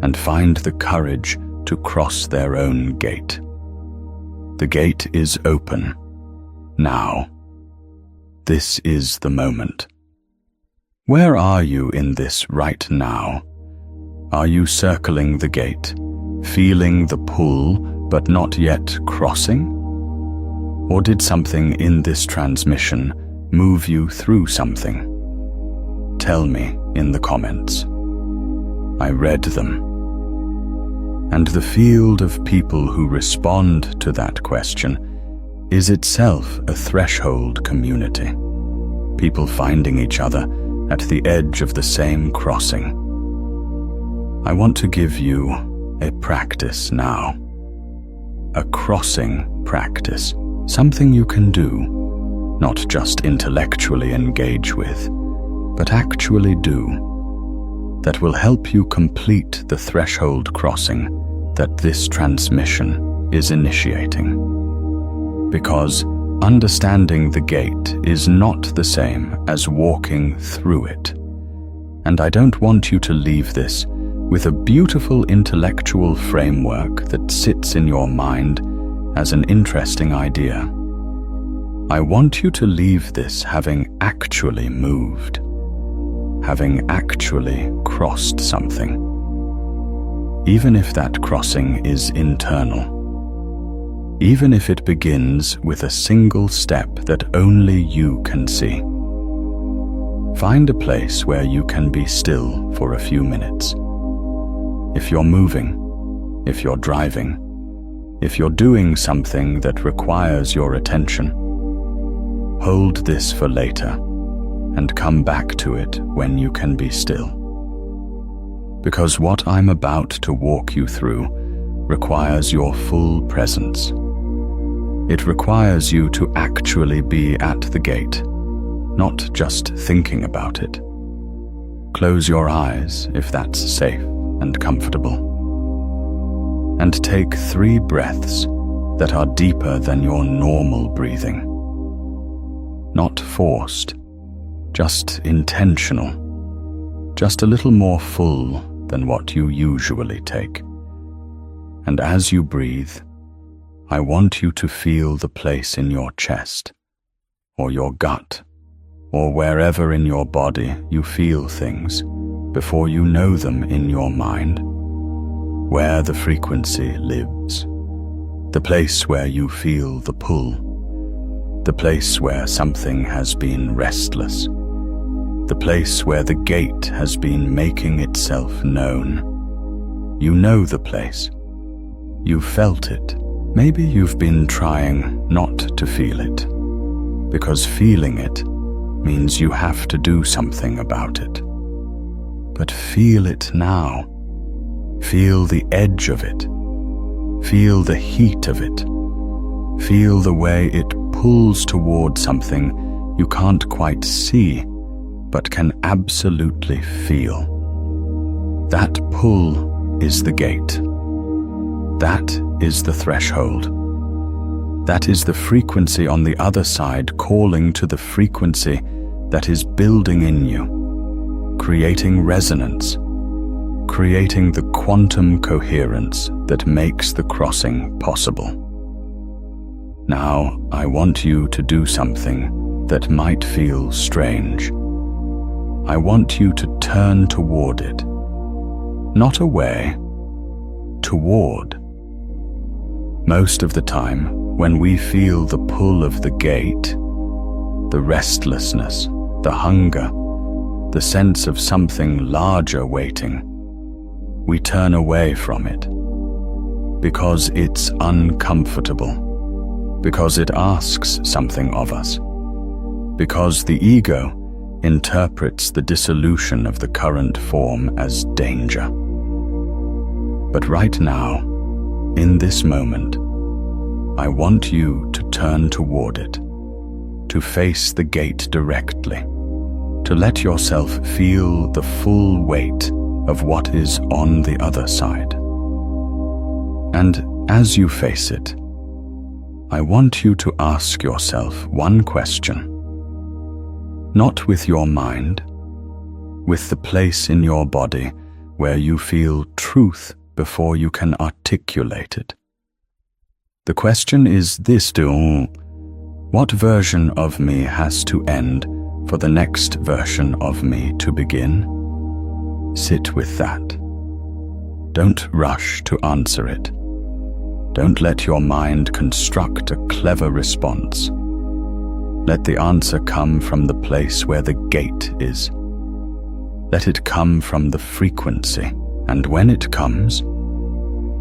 and find the courage to cross their own gate. The gate is open, now. This is the moment. Where are you in this right now? Are you circling the gate, feeling the pull but not yet crossing? Or did something in this transmission move you through something? Tell me in the comments. I read them. And the field of people who respond to that question is itself a threshold community. People finding each other at the edge of the same crossing. I want to give you a practice now. A crossing practice. Something you can do, not just intellectually engage with, but actually do, that will help you complete the threshold crossing that this transmission is initiating. Because understanding the gate is not the same as walking through it. And I don't want you to leave this with a beautiful intellectual framework that sits in your mind as an interesting idea. I want you to leave this having actually moved, having actually crossed something, even if that crossing is internal. Even if it begins with a single step that only you can see. Find a place where you can be still for a few minutes. If you're moving, if you're driving, if you're doing something that requires your attention, hold this for later and come back to it when you can be still. Because what I'm about to walk you through requires your full presence. It requires you to actually be at the gate, not just thinking about it. Close your eyes if that's safe and comfortable. And take 3 breaths that are deeper than your normal breathing. Not forced, just intentional, just a little more full than what you usually take. And as you breathe, I want you to feel the place in your chest, or your gut, or wherever in your body you feel things before you know them in your mind, where the frequency lives, the place where you feel the pull, the place where something has been restless, the place where the gate has been making itself known. You know the place. You've felt it. Maybe you've been trying not to feel it, because feeling it means you have to do something about it. But feel it now. Feel the edge of it. Feel the heat of it. Feel the way it pulls toward something you can't quite see, but can absolutely feel. That pull is the gate. That is the threshold. That is the frequency on the other side calling to the frequency that is building in you, creating resonance, creating the quantum coherence that makes the crossing possible. Now, I want you to do something that might feel strange. I want you to turn toward it. Not away, toward. Most of the time, when we feel the pull of the gate, the restlessness, the hunger, the sense of something larger waiting, we turn away from it. Because it's uncomfortable. Because it asks something of us. Because the ego interprets the dissolution of the current form as danger. But right now, in this moment, I want you to turn toward it, to face the gate directly, to let yourself feel the full weight of what is on the other side. And as you face it, I want you to ask yourself one question. Not with your mind, with the place in your body where you feel truth before you can articulate it. The question is this: what version of me has to end for the next version of me to begin? Sit with that. Don't rush to answer it. Don't let your mind construct a clever response. Let the answer come from the place where the gate is. Let it come from the frequency, and when it comes,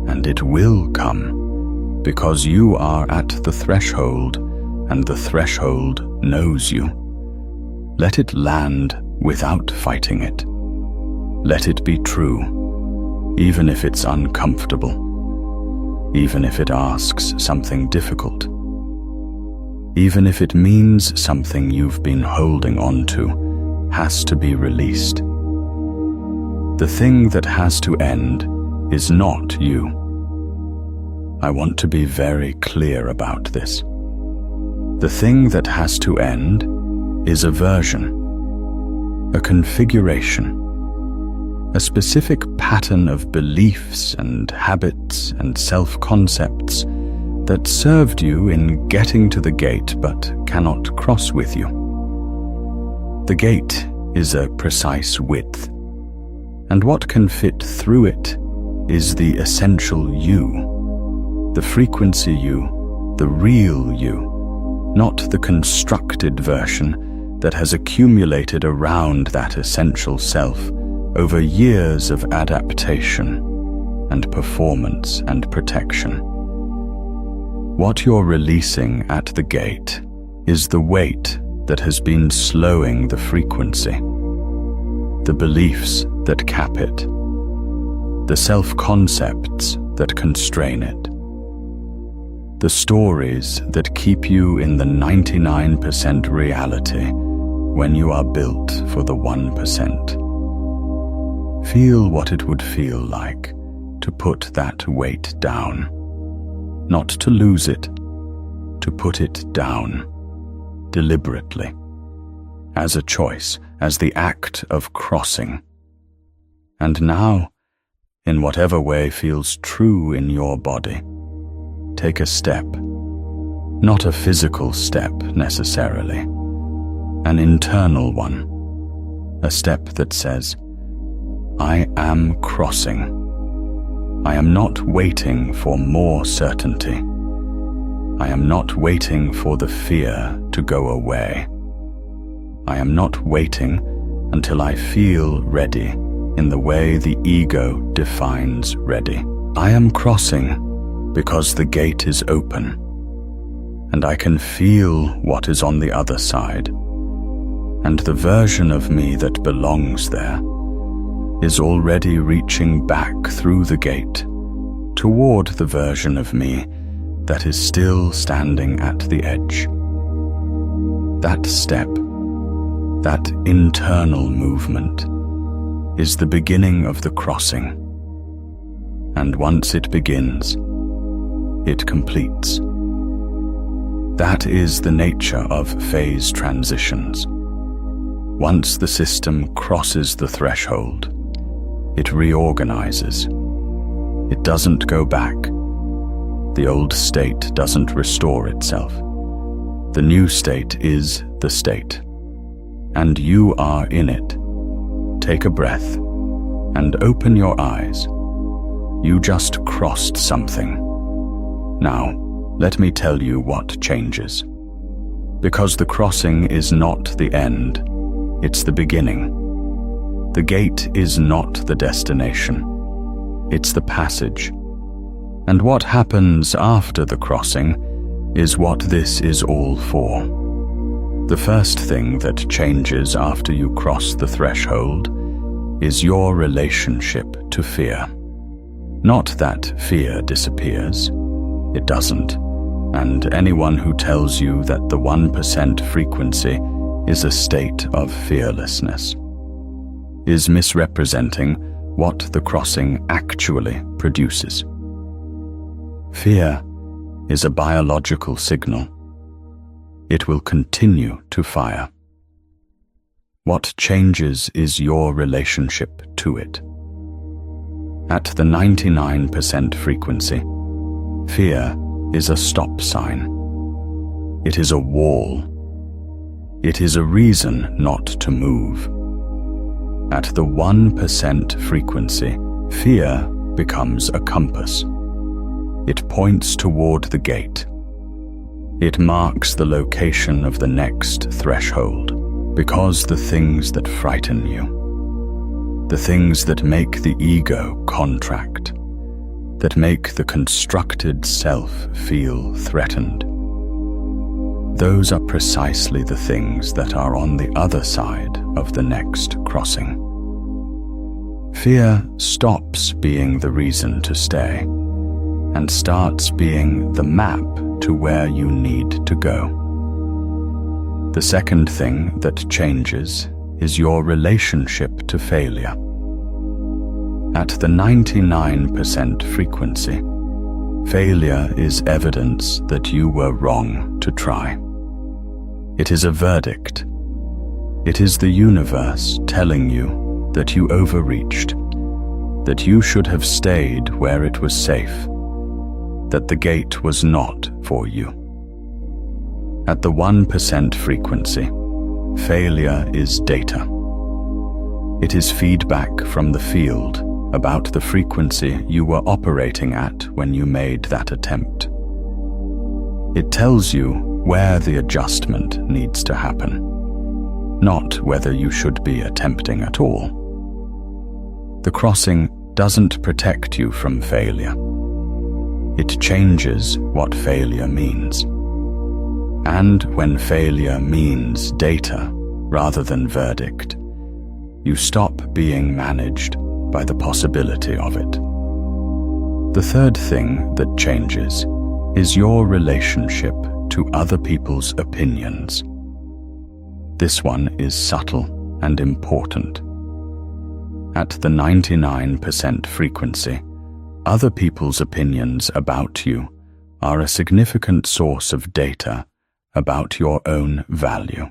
and it will come, because you are at the threshold, and the threshold knows you. Let it land without fighting it. Let it be true, even if it's uncomfortable, even if it asks something difficult, even if it means something you've been holding on to has to be released. The thing that has to end is not you. I want to be very clear about this. The thing that has to end is a version, a configuration, a specific pattern of beliefs and habits and self-concepts that served you in getting to the gate but cannot cross with you. The gate is a precise width, and what can fit through it is the essential you, the frequency you, the real you, not the constructed version that has accumulated around that essential self over years of adaptation and performance and protection. What you're releasing at the gate is the weight that has been slowing the frequency, the beliefs that cap it, the self-concepts that constrain it, the stories that keep you in the 99% reality when you are built for the 1%. Feel what it would feel like to put that weight down, not to lose it, to put it down, deliberately, as a choice, as the act of crossing. And now, in whatever way feels true in your body, take a step, not a physical step necessarily, an internal one, a step that says, I am crossing. I am not waiting for more certainty. I am not waiting for the fear to go away. I am not waiting until I feel ready in the way the ego defines ready. I am crossing because the gate is open, and I can feel what is on the other side, and the version of me that belongs there is already reaching back through the gate toward the version of me that is still standing at the edge. That step, that internal movement, is the beginning of the crossing. And once it begins, it completes. That is the nature of phase transitions. Once the system crosses the threshold, it reorganizes. It doesn't go back. The old state doesn't restore itself. The new state is the state, and you are in it. Take a breath and open your eyes. You just crossed something. Now, let me tell you what changes. Because the crossing is not the end, it's the beginning. The gate is not the destination, it's the passage. And what happens after the crossing is what this is all for. The first thing that changes after you cross the threshold is your relationship to fear. Not that fear disappears. It doesn't. And anyone who tells you that the 1% frequency is a state of fearlessness is misrepresenting what the crossing actually produces. Fear is a biological signal. It will continue to fire. What changes is your relationship to it. At the 99% frequency, fear is a stop sign. It is a wall. It is a reason not to move. At the 1% frequency, fear becomes a compass. It points toward the gate. It marks the location of the next threshold, because the things that frighten you, the things that make the ego contract, that make the constructed self feel threatened, those are precisely the things that are on the other side of the next crossing. Fear stops being the reason to stay and starts being the map to where you need to go. The second thing that changes is your relationship to failure. At the 99% frequency, failure is evidence that you were wrong to try. It is a verdict. It is the universe telling you that you overreached, that you should have stayed where it was safe, that the gate was not for you. At the 1% frequency, failure is data. It is feedback from the field about the frequency you were operating at when you made that attempt. It tells you where the adjustment needs to happen, not whether you should be attempting at all. The crossing doesn't protect you from failure. It changes what failure means. And when failure means data rather than verdict, you stop being managed by the possibility of it. The third thing that changes is your relationship to other people's opinions. This one is subtle and important. At the 99% frequency, other people's opinions about you are a significant source of data about your own value,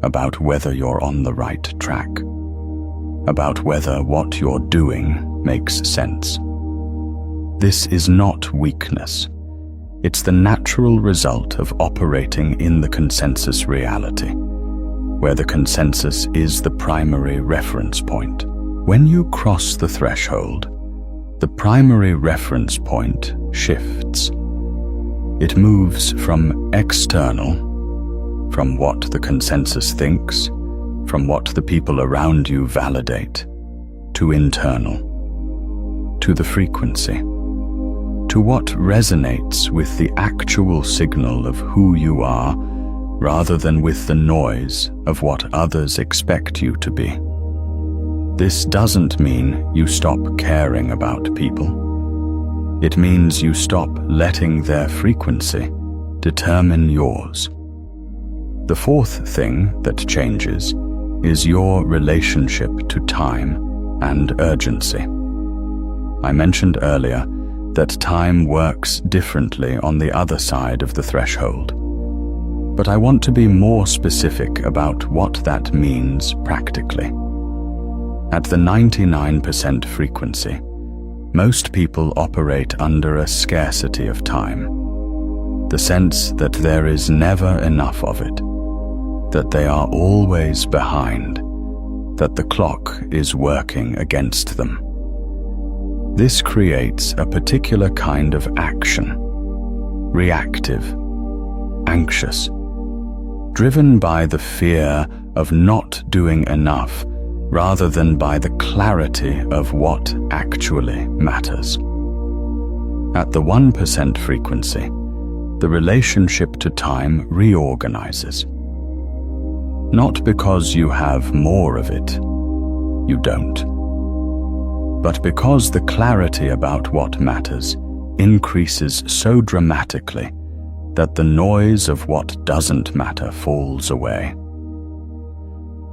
about whether you're on the right track, about whether what you're doing makes sense. This is not weakness. It's the natural result of operating in the consensus reality, where the consensus is the primary reference point. When you cross the threshold, the primary reference point shifts. It moves from external, from what the consensus thinks, from what the people around you validate, to internal, to the frequency, to what resonates with the actual signal of who you are, rather than with the noise of what others expect you to be. This doesn't mean you stop caring about people. It means you stop letting their frequency determine yours. The fourth thing that changes is your relationship to time and urgency. I mentioned earlier that time works differently on the other side of the threshold. But I want to be more specific about what that means practically. At the 99% frequency, most people operate under a scarcity of time. The sense that there is never enough of it, that they are always behind, that the clock is working against them. This creates a particular kind of action, reactive, anxious, driven by the fear of not doing enough rather than by the clarity of what actually matters. At the 1% frequency, the relationship to time reorganizes. Not because you have more of it, you don't, but because the clarity about what matters increases so dramatically that the noise of what doesn't matter falls away.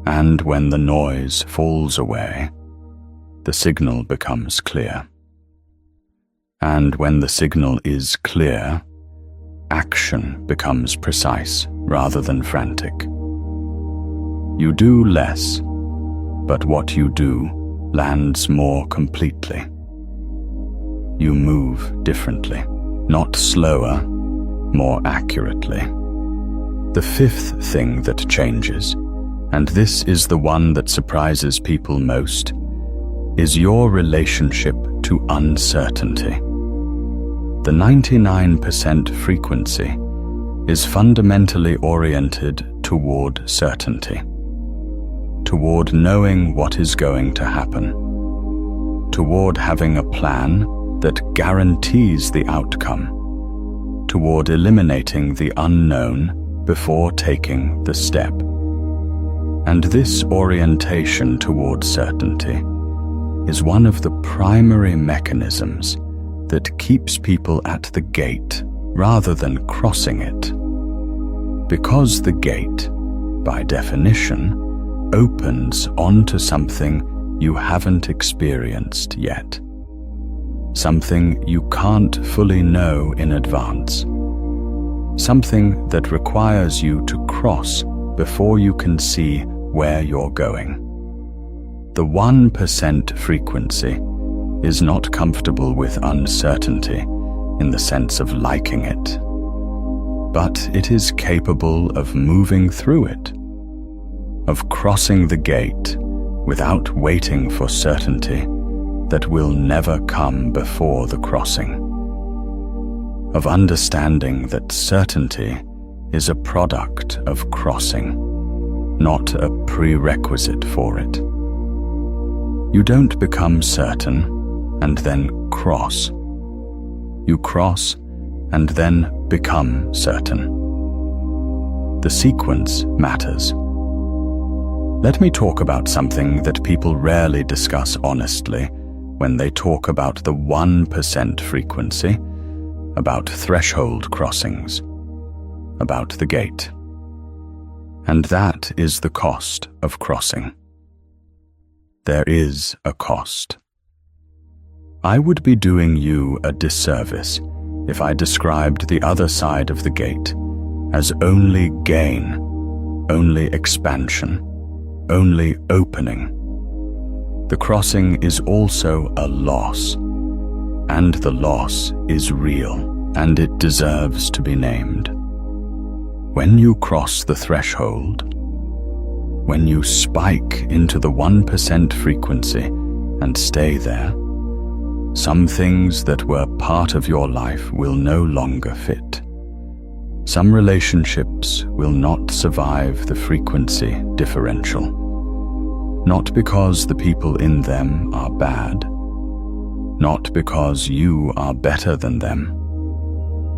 And when the noise falls away, the signal becomes clear. And when the signal is clear, action becomes precise rather than frantic. You do less, but what you do lands more completely. You move differently, not slower, more accurately. The fifth thing that changes, and this is the one that surprises people most, is your relationship to uncertainty. The 99% frequency is fundamentally oriented toward certainty, toward knowing what is going to happen, toward having a plan that guarantees the outcome, toward eliminating the unknown before taking the step. And this orientation toward certainty is one of the primary mechanisms that keeps people at the gate rather than crossing it. Because the gate, by definition, opens onto something you haven't experienced yet. Something you can't fully know in advance. Something that requires you to cross before you can see where you're going. The 1% frequency is not comfortable with uncertainty in the sense of liking it, but it is capable of moving through it, of crossing the gate without waiting for certainty that will never come before the crossing, of understanding that certainty is a product of crossing, not a prerequisite for it. You don't become certain and then cross. You cross and then become certain. The sequence matters. Let me talk about something that people rarely discuss honestly when they talk about the 1% frequency, about threshold crossings, about the gate. And that is the cost of crossing. There is a cost. I would be doing you a disservice if I described the other side of the gate as only gain, only expansion, only opening. The crossing is also a loss, and the loss is real, and it deserves to be named. When you cross the threshold, when you spike into the 1% frequency and stay there, some things that were part of your life will no longer fit. Some relationships will not survive the frequency differential. Not because the people in them are bad, not because you are better than them,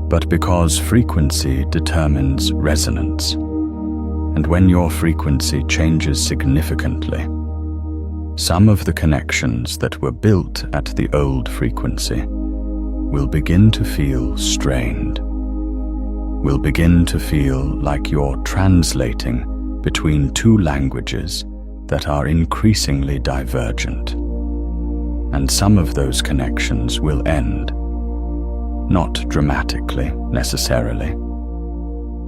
but because frequency determines resonance. And when your frequency changes significantly, some of the connections that were built at the old frequency will begin to feel strained, will begin to feel like you're translating between two languages that are increasingly divergent. And some of those connections will end, not dramatically necessarily,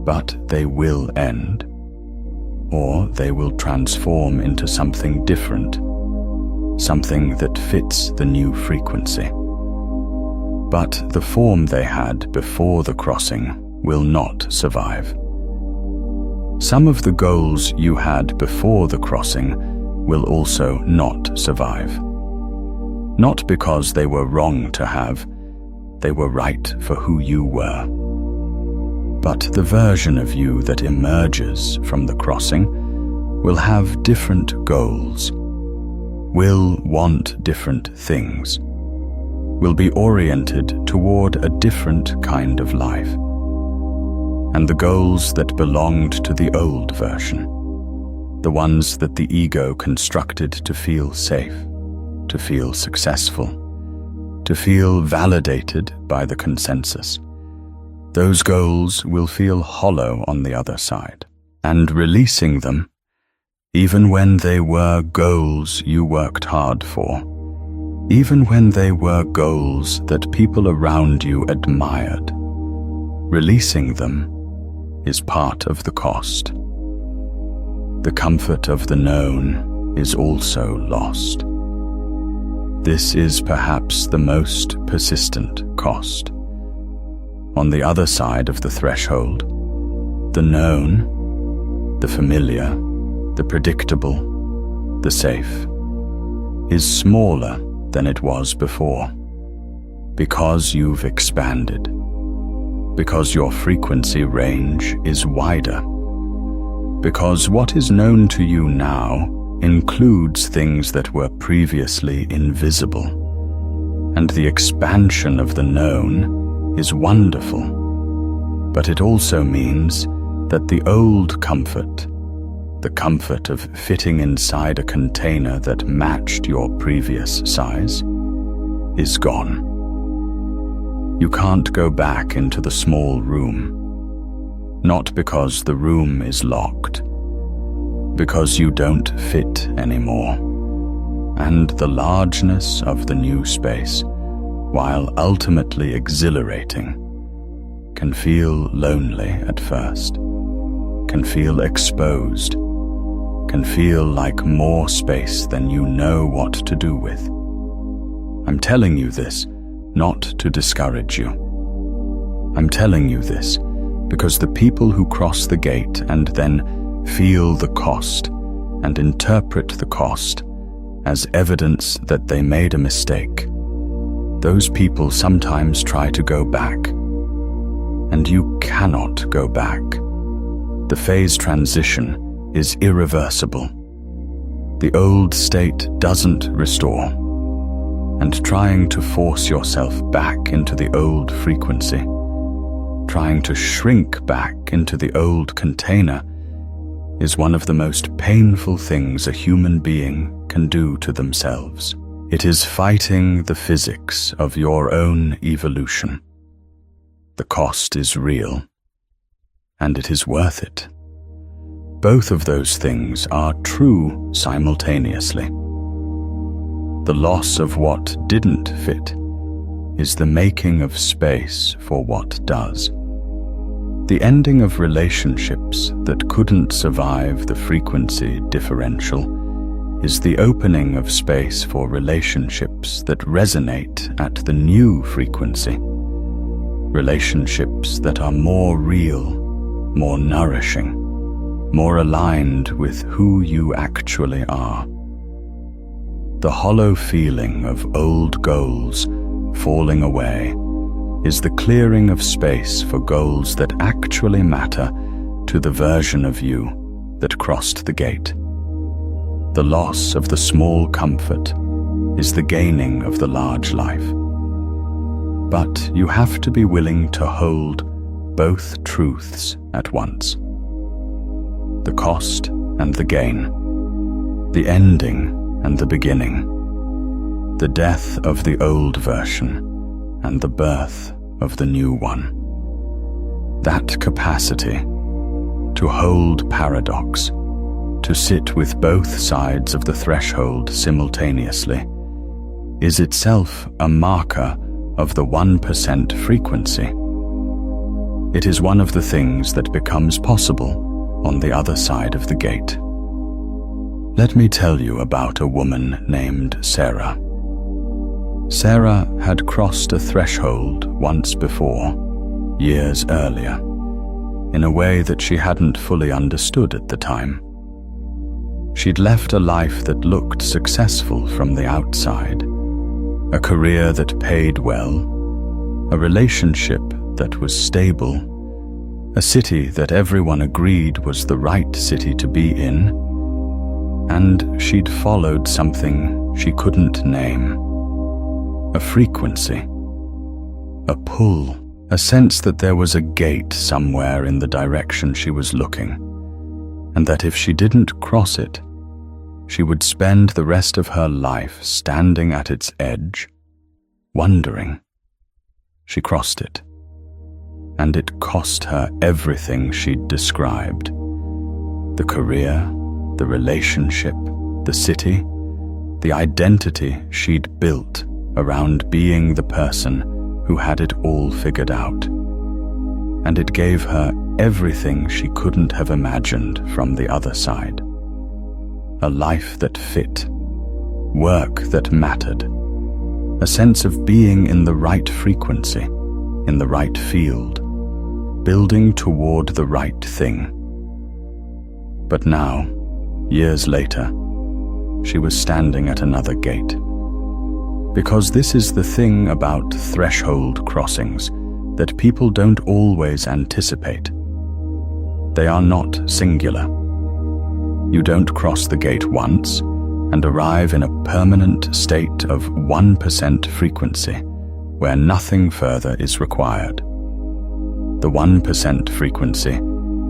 but they will end, or they will transform into something different, something that fits the new frequency. But the form they had before the crossing will not survive. Some of the goals you had before the crossing will also not survive. Not because they were wrong to have, they were right for who you were. But the version of you that emerges from the crossing will have different goals, will want different things, will be oriented toward a different kind of life. And the goals that belonged to the old version, the ones that the ego constructed to feel safe, to feel successful, to feel validated by the consensus, those goals will feel hollow on the other side. And releasing them, even when they were goals you worked hard for, even when they were goals that people around you admired, releasing them is part of the cost. The comfort of the known is also lost. This is perhaps the most persistent cost. On the other side of the threshold, the known, the familiar, the predictable, the safe, is smaller than it was before, because you've expanded, because your frequency range is wider, because what is known to you now includes things that were previously invisible, and the expansion of the known is wonderful, but it also means that the old comfort, the comfort of fitting inside a container that matched your previous size, is gone. You can't go back into the small room, not because the room is locked, because you don't fit anymore, and the largeness of the new space, while ultimately exhilarating, can feel lonely at first, can feel exposed, can feel like more space than you know what to do with. I'm telling you this not to discourage you. I'm telling you this because the people who cross the gate and then feel the cost and interpret the cost as evidence that they made a mistake. Those people sometimes try to go back, and you cannot go back. The phase transition is irreversible. The old state doesn't restore, and trying to force yourself back into the old frequency, trying to shrink back into the old container, is one of the most painful things a human being can do to themselves. It is fighting the physics of your own evolution. The cost is real, and it is worth it. Both of those things are true simultaneously. The loss of what didn't fit is the making of space for what does. The ending of relationships that couldn't survive the frequency differential is the opening of space for relationships that resonate at the new frequency. Relationships that are more real, more nourishing, more aligned with who you actually are. The hollow feeling of old goals falling away is the clearing of space for goals that actually matter to the version of you that crossed the gate. The loss of the small comfort is the gaining of the large life. But you have to be willing to hold both truths at once. The cost and the gain, the ending and the beginning, the death of the old version and the birth of the new one. That capacity to hold paradox, to sit with both sides of the threshold simultaneously, is itself a marker of the 1% frequency. It is one of the things that becomes possible on the other side of the gate. Let me tell you about a woman named Sarah. Sarah had crossed a threshold once before, years earlier, in a way that she hadn't fully understood at the time. She'd left a life that looked successful from the outside, a career that paid well, a relationship that was stable, a city that everyone agreed was the right city to be in, and she'd followed something she couldn't name. A frequency, a pull, a sense that there was a gate somewhere in the direction she was looking, and that if she didn't cross it, she would spend the rest of her life standing at its edge, wondering. She crossed it, and it cost her everything she'd described. The career, the relationship, the city, the identity she'd built around being the person who had it all figured out. And it gave her everything she couldn't have imagined from the other side. A life that fit, work that mattered, a sense of being in the right frequency, in the right field, building toward the right thing. But now, years later, she was standing at another gate. Because this is the thing about threshold crossings that people don't always anticipate. They are not singular. You don't cross the gate once and arrive in a permanent state of 1% frequency where nothing further is required. The 1% frequency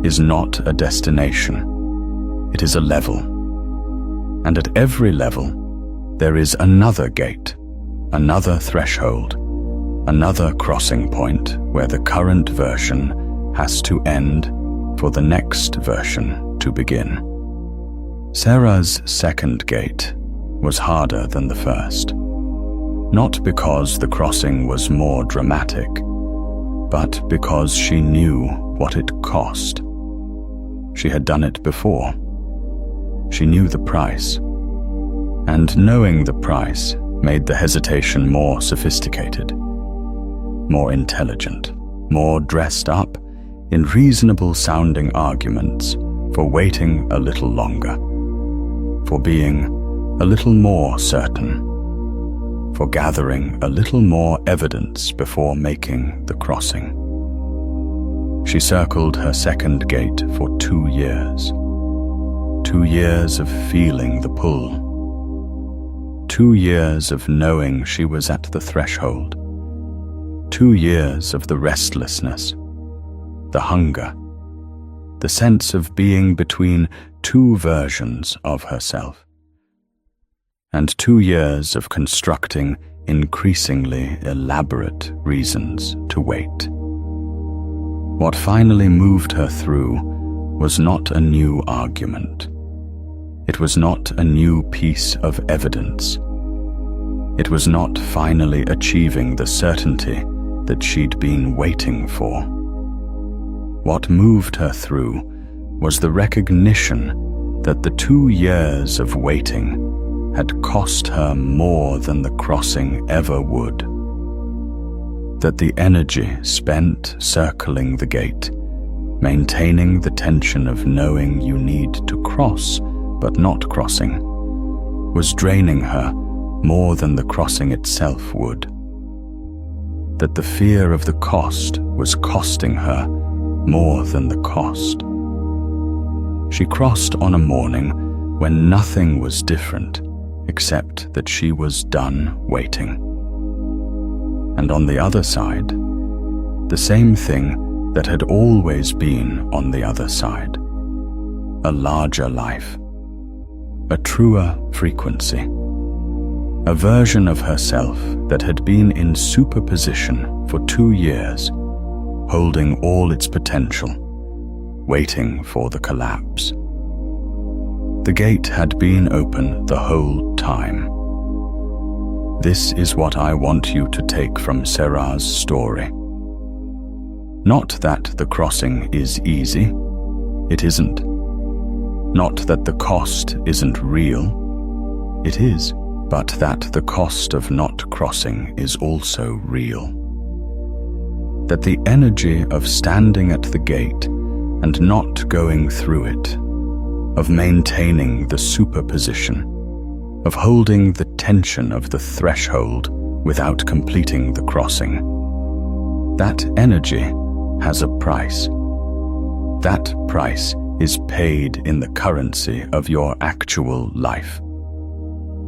is not a destination. It is a level. And at every level, there is another gate, another threshold, another crossing point where the current version has to end for the next version to begin. Sarah's second gate was harder than the first, not because the crossing was more dramatic, but because she knew what it cost. She had done it before. She knew the price, and knowing the price made the hesitation more sophisticated, more intelligent, more dressed up in reasonable-sounding arguments for waiting a little longer, for being a little more certain, for gathering a little more evidence before making the crossing. She circled her second gate for 2 years. 2 years of feeling the pull. 2 years of knowing she was at the threshold. 2 years of the restlessness, the hunger, the sense of being between two versions of herself. And 2 years of constructing increasingly elaborate reasons to wait. What finally moved her through was not a new argument. It was not a new piece of evidence. It was not finally achieving the certainty that she'd been waiting for. What moved her through was the recognition that the 2 years of waiting had cost her more than the crossing ever would. That the energy spent circling the gate, maintaining the tension of knowing you need to cross but not crossing, was draining her more than the crossing itself would. That the fear of the cost was costing her more than the cost. She crossed on a morning when nothing was different except that she was done waiting. And on the other side, the same thing that had always been on the other side, a larger life, a truer frequency, a version of herself that had been in superposition for 2 years, holding all its potential, waiting for the collapse. The gate had been open the whole time. This is what I want you to take from Sarah's story. Not that the crossing is easy. It isn't. Not that the cost isn't real. It is. But that the cost of not crossing is also real. That the energy of standing at the gate and not going through it, of maintaining the superposition, of holding the tension of the threshold without completing the crossing, that energy has a price. That price is paid in the currency of your actual life.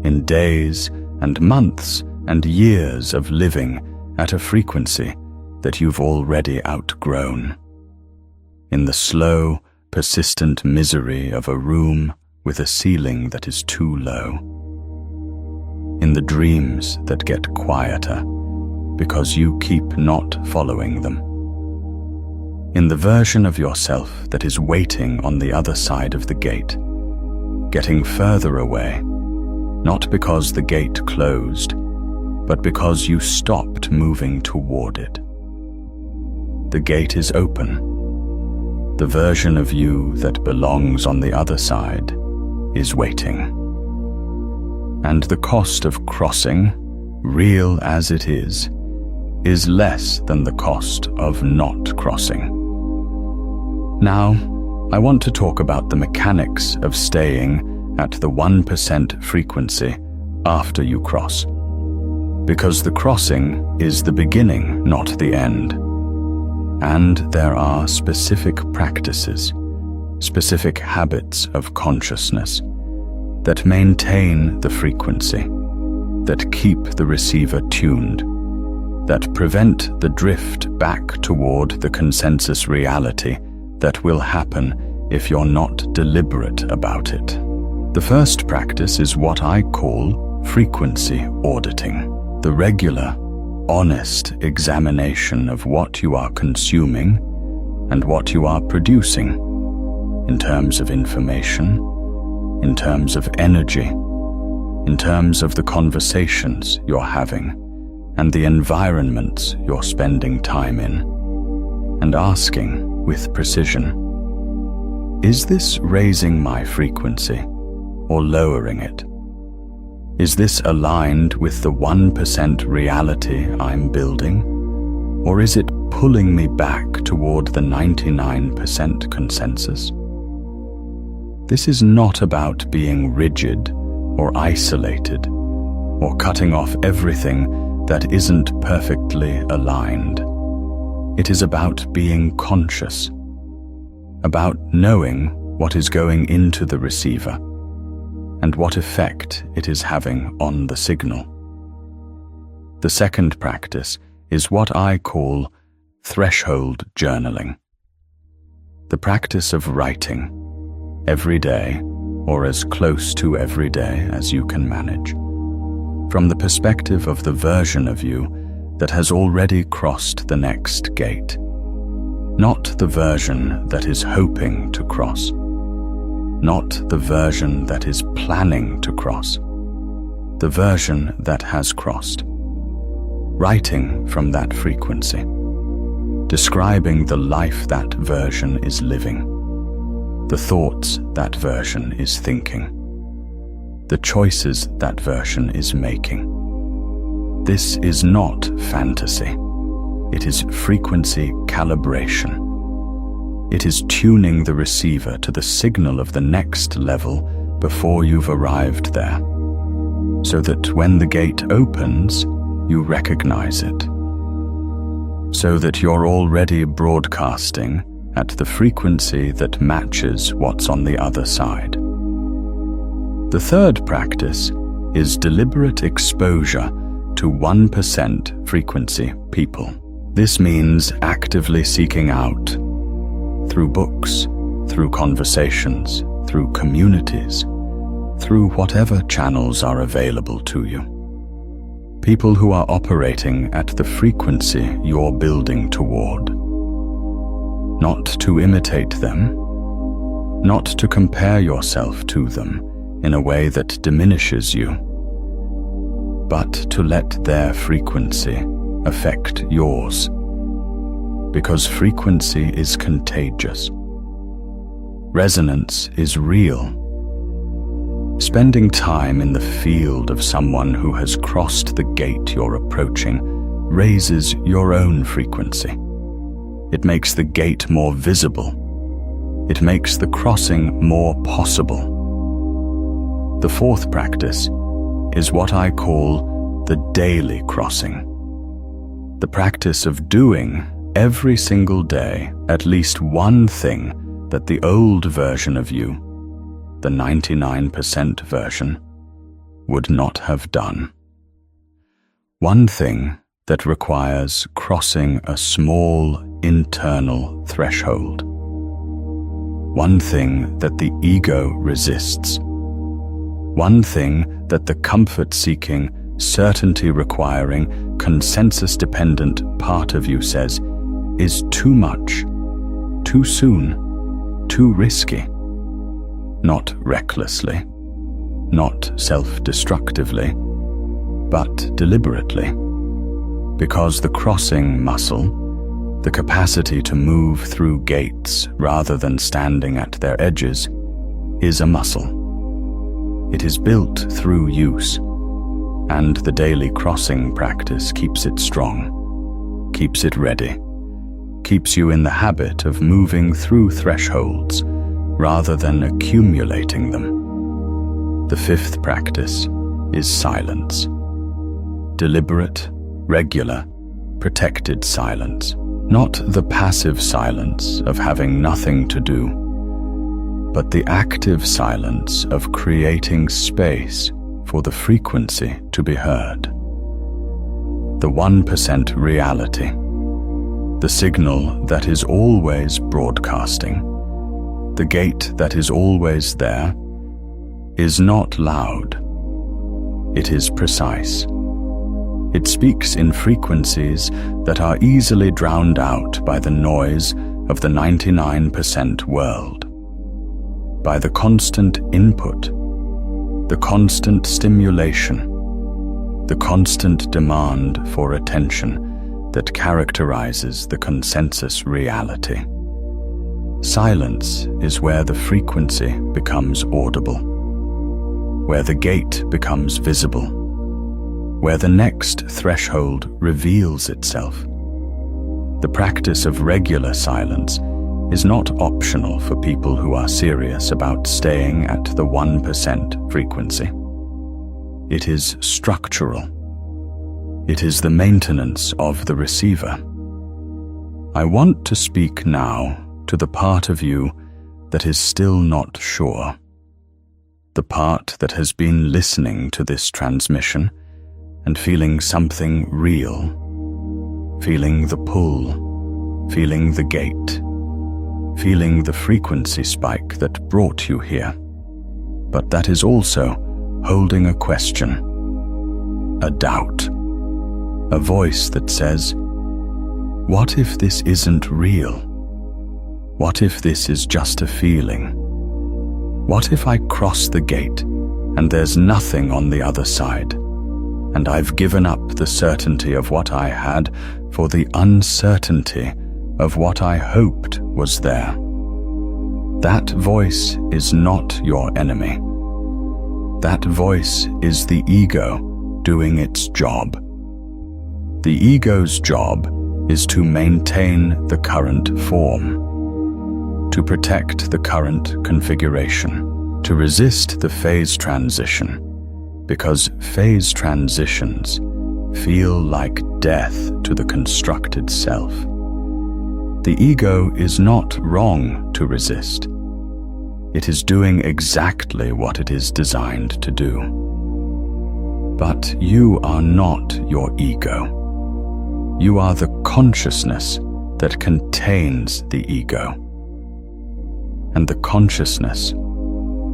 In days and months and years of living at a frequency that you've already outgrown. In the slow, persistent misery of a room with a ceiling that is too low. In the dreams that get quieter because you keep not following them. In the version of yourself that is waiting on the other side of the gate, getting further away, not because the gate closed, but because you stopped moving toward it. The gate is open. The version of you that belongs on the other side is waiting. And the cost of crossing, real as it is less than the cost of not crossing. Now, I want to talk about the mechanics of staying at the 1% frequency after you cross. Because the crossing is the beginning, not the end. And there are specific practices, specific habits of consciousness that maintain the frequency, that keep the receiver tuned, that prevent the drift back toward the consensus reality that will happen if you're not deliberate about it. The first practice is what I call frequency auditing, the regular, honest examination of what you are consuming and what you are producing in terms of information, in terms of energy, in terms of the conversations you're having and the environments you're spending time in, and asking with precision, is this raising my frequency or lowering it? Is this aligned with the 1% reality I'm building, or is it pulling me back toward the 99% consensus? This is not about being rigid or isolated, or cutting off everything that isn't perfectly aligned. It is about being conscious, about knowing what is going into the receiver and what effect it is having on the signal. The second practice is what I call threshold journaling. The practice of writing every day, or as close to every day as you can manage, from the perspective of the version of you that has already crossed the next gate, not the version that is hoping to cross, not the version that is planning to cross, the version that has crossed. Writing from that frequency, describing the life that version is living, the thoughts that version is thinking, the choices that version is making. This is not fantasy. It is frequency calibration. It is tuning the receiver to the signal of the next level before you've arrived there, so that when the gate opens, you recognize it, so that you're already broadcasting at the frequency that matches what's on the other side. The third practice is deliberate exposure to 1% frequency people. This means actively seeking out, through books, through conversations, through communities, through whatever channels are available to you, people who are operating at the frequency you're building toward. Not to imitate them, not to compare yourself to them in a way that diminishes you, but to let their frequency affect yours, because frequency is contagious. Resonance is real. Spending time in the field of someone who has crossed the gate you're approaching raises your own frequency. It makes the gate more visible. It makes the crossing more possible. The fourth practice is what I call the daily crossing. The practice of doing every single day at least one thing that the old version of you, the 99% version, would not have done. One thing that requires crossing a small internal threshold. One thing that the ego resists. One thing that the comfort-seeking, certainty-requiring, consensus-dependent part of you says is too much, too soon, too risky. Not recklessly, not self-destructively, but deliberately. Because the crossing muscle, the capacity to move through gates rather than standing at their edges, is a muscle. It is built through use, and the daily crossing practice keeps it strong, keeps it ready, keeps you in the habit of moving through thresholds rather than accumulating them. The fifth practice is silence. Deliberate, regular, protected silence. Not the passive silence of having nothing to do, but the active silence of creating space for the frequency to be heard. The 1% reality, the signal that is always broadcasting, the gate that is always there, is not loud. It is precise. It speaks in frequencies that are easily drowned out by the noise of the 99% world, by the constant input, the constant stimulation, the constant demand for attention that characterizes the consensus reality. Silence is where the frequency becomes audible, where the gate becomes visible, where the next threshold reveals itself. The practice of regular silence is not optional for people who are serious about staying at the 1% frequency. It is structural. It is the maintenance of the receiver. I want to speak now to the part of you that is still not sure. The part that has been listening to this transmission and feeling something real, feeling the pull, feeling the gate, feeling the frequency spike that brought you here, but that is also holding a question, a doubt, a voice that says, what if this isn't real? What if this is just a feeling? What if I cross the gate and there's nothing on the other side, and I've given up the certainty of what I had for the uncertainty of what I hoped was there? That voice is not your enemy. That voice is the ego doing its job. The ego's job is to maintain the current form, to protect the current configuration, to resist the phase transition, because phase transitions feel like death to the constructed self. The ego is not wrong to resist. It is doing exactly what it is designed to do. But you are not your ego. You are the consciousness that contains the ego. And the consciousness,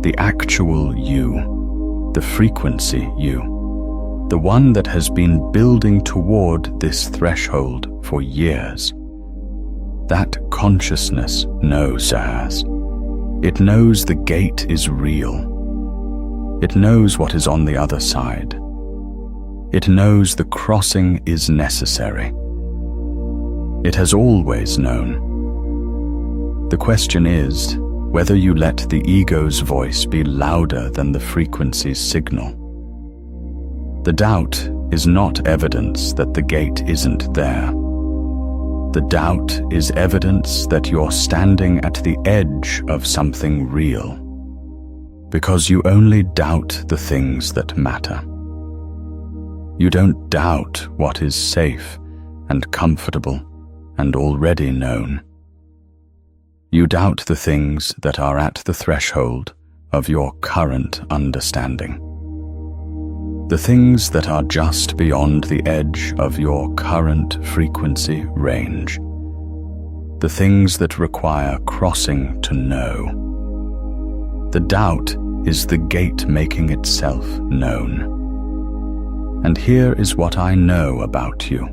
the actual you, the frequency you, the one that has been building toward this threshold for years, that consciousness knows as. It knows the gate is real. It knows what is on the other side. It knows the crossing is necessary. It has always known. The question is whether you let the ego's voice be louder than the frequency's signal. The doubt is not evidence that the gate isn't there. The doubt is evidence that you're standing at the edge of something real, because you only doubt the things that matter. You don't doubt what is safe and comfortable and already known. You doubt the things that are at the threshold of your current understanding. The things that are just beyond the edge of your current frequency range. The things that require crossing to know. The doubt is the gate making itself known. And here is what I know about you.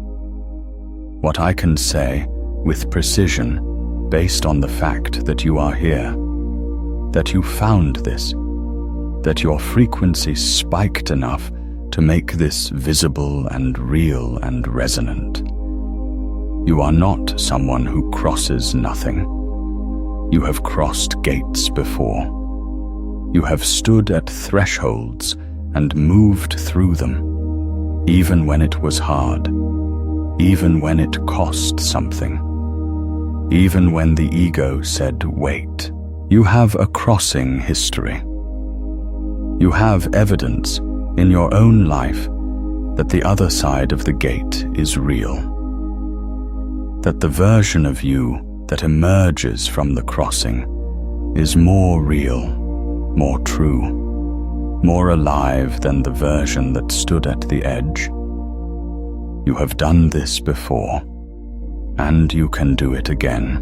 What I can say with precision based on the fact that you are here, that you found this, that your frequency spiked enough to make this visible and real and resonant. You are not someone who crosses nothing. You have crossed gates before. You have stood at thresholds and moved through them. Even when it was hard, even when it cost something, even when the ego said, wait. You have a crossing history. You have evidence in your own life that the other side of the gate is real, that the version of you that emerges from the crossing is more real, more true, more alive than the version that stood at the edge. You have done this before, and you can do it again.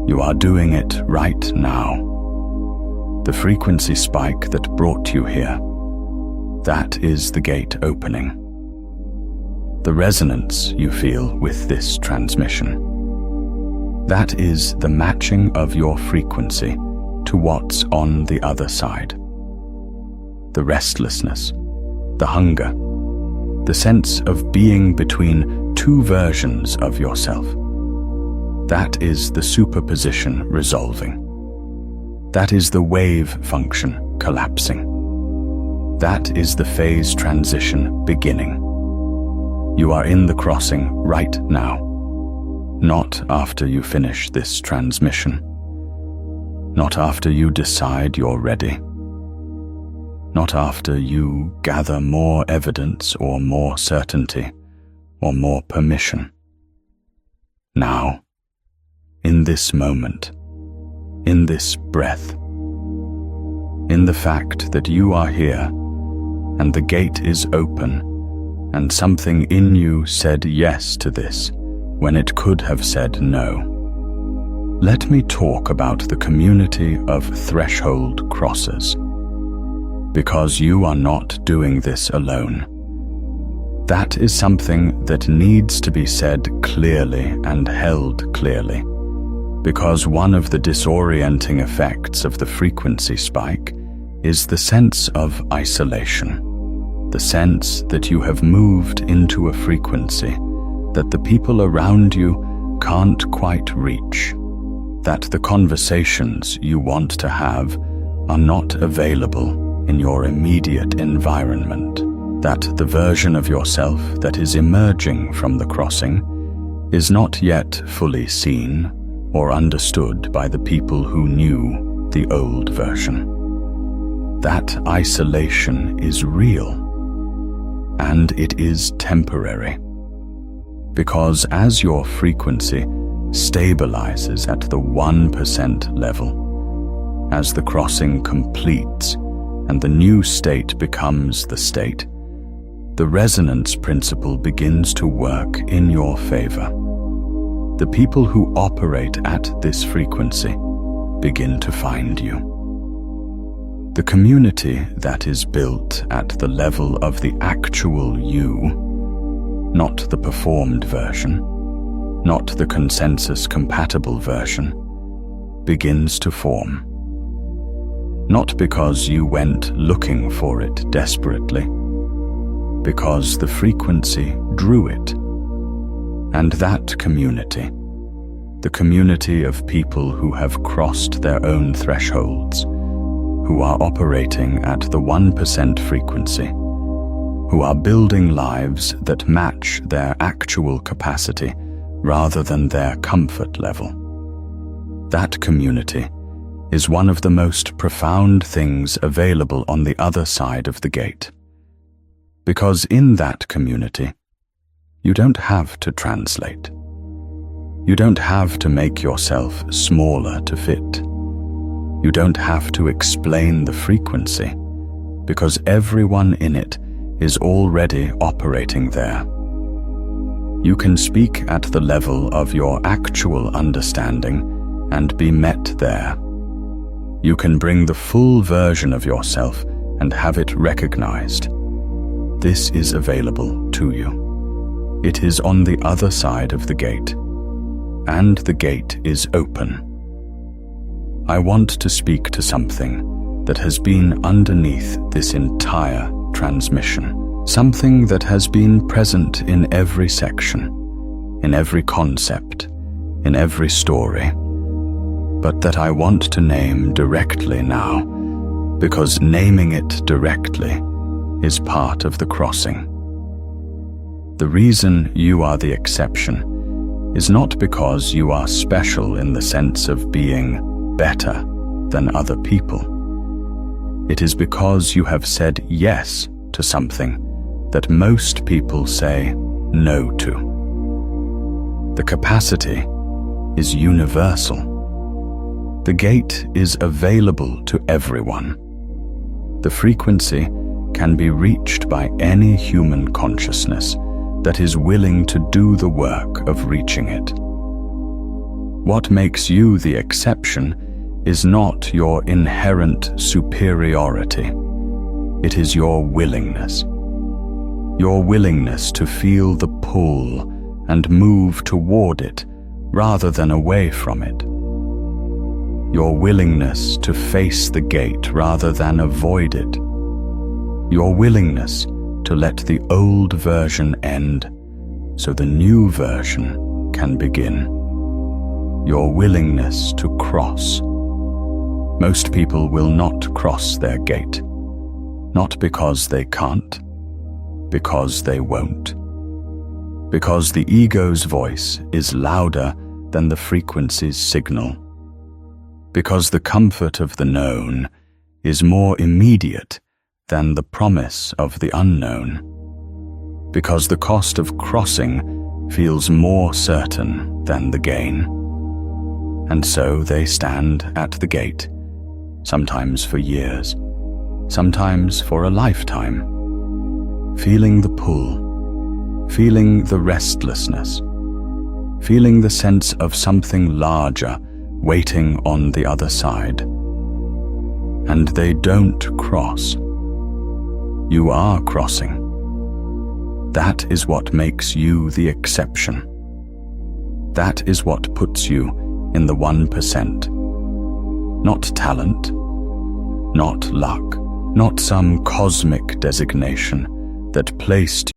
You are doing it right now. The frequency spike that brought you here, that is the gate opening. The resonance you feel with this transmission, that is the matching of your frequency to what's on the other side. The restlessness, the hunger, the sense of being between two versions of yourself. That is the superposition resolving. That is the wave function collapsing. That is the phase transition beginning. You are in the crossing right now, not after you finish this transmission, not after you decide you're ready, not after you gather more evidence or more certainty or more permission. Now, in this moment, in this breath, in the fact that you are here and the gate is open and something in you said yes to this when it could have said no. Let me talk about the community of threshold crossers, because you are not doing this alone. That is something that needs to be said clearly and held clearly, because one of the disorienting effects of the frequency spike is the sense of isolation, the sense that you have moved into a frequency that the people around you can't quite reach, that the conversations you want to have are not available in your immediate environment, that the version of yourself that is emerging from the crossing is not yet fully seen or understood by the people who knew the old version. That isolation is real, and it is temporary, because as your frequency stabilizes at the 1% level, as the crossing completes and the new state becomes the state, the resonance principle begins to work in your favor. The people who operate at this frequency begin to find you. The community that is built at the level of the actual you, not the performed version, not the consensus-compatible version, begins to form. Not because you went looking for it desperately, because the frequency drew it. And that community, the community of people who have crossed their own thresholds, who are operating at the 1% frequency, who are building lives that match their actual capacity rather than their comfort level. That community is one of the most profound things available on the other side of the gate. Because in that community, you don't have to translate. You don't have to make yourself smaller to fit. You don't have to explain the frequency, because everyone in it is already operating there. You can speak at the level of your actual understanding and be met there. You can bring the full version of yourself and have it recognized. This is available to you. It is on the other side of the gate, and the gate is open. I want to speak to something that has been underneath this entire transmission, something that has been present in every section, in every concept, in every story, but that I want to name directly now, because naming it directly is part of the crossing. The reason you are the exception is not because you are special in the sense of being better than other people. It is because you have said yes to something that most people say no to. The capacity is universal. The gate is available to everyone. The frequency can be reached by any human consciousness that is willing to do the work of reaching it. What makes you the exception is not your inherent superiority. It is your willingness. Your willingness to feel the pull and move toward it rather than away from it. Your willingness to face the gate rather than avoid it. Your willingness to let the old version end so the new version can begin. Your willingness to cross. Most people will not cross their gate, not because they can't, because they won't. Because the ego's voice is louder than the frequency's signal. Because the comfort of the known is more immediate than the promise of the unknown, because the cost of crossing feels more certain than the gain. And so they stand at the gate, sometimes for years, sometimes for a lifetime, feeling the pull, feeling the restlessness, feeling the sense of something larger waiting on the other side. And they don't cross. You are crossing. That is what makes you the exception. That is what puts you in the 1%. Not talent, not luck, not some cosmic designation that placed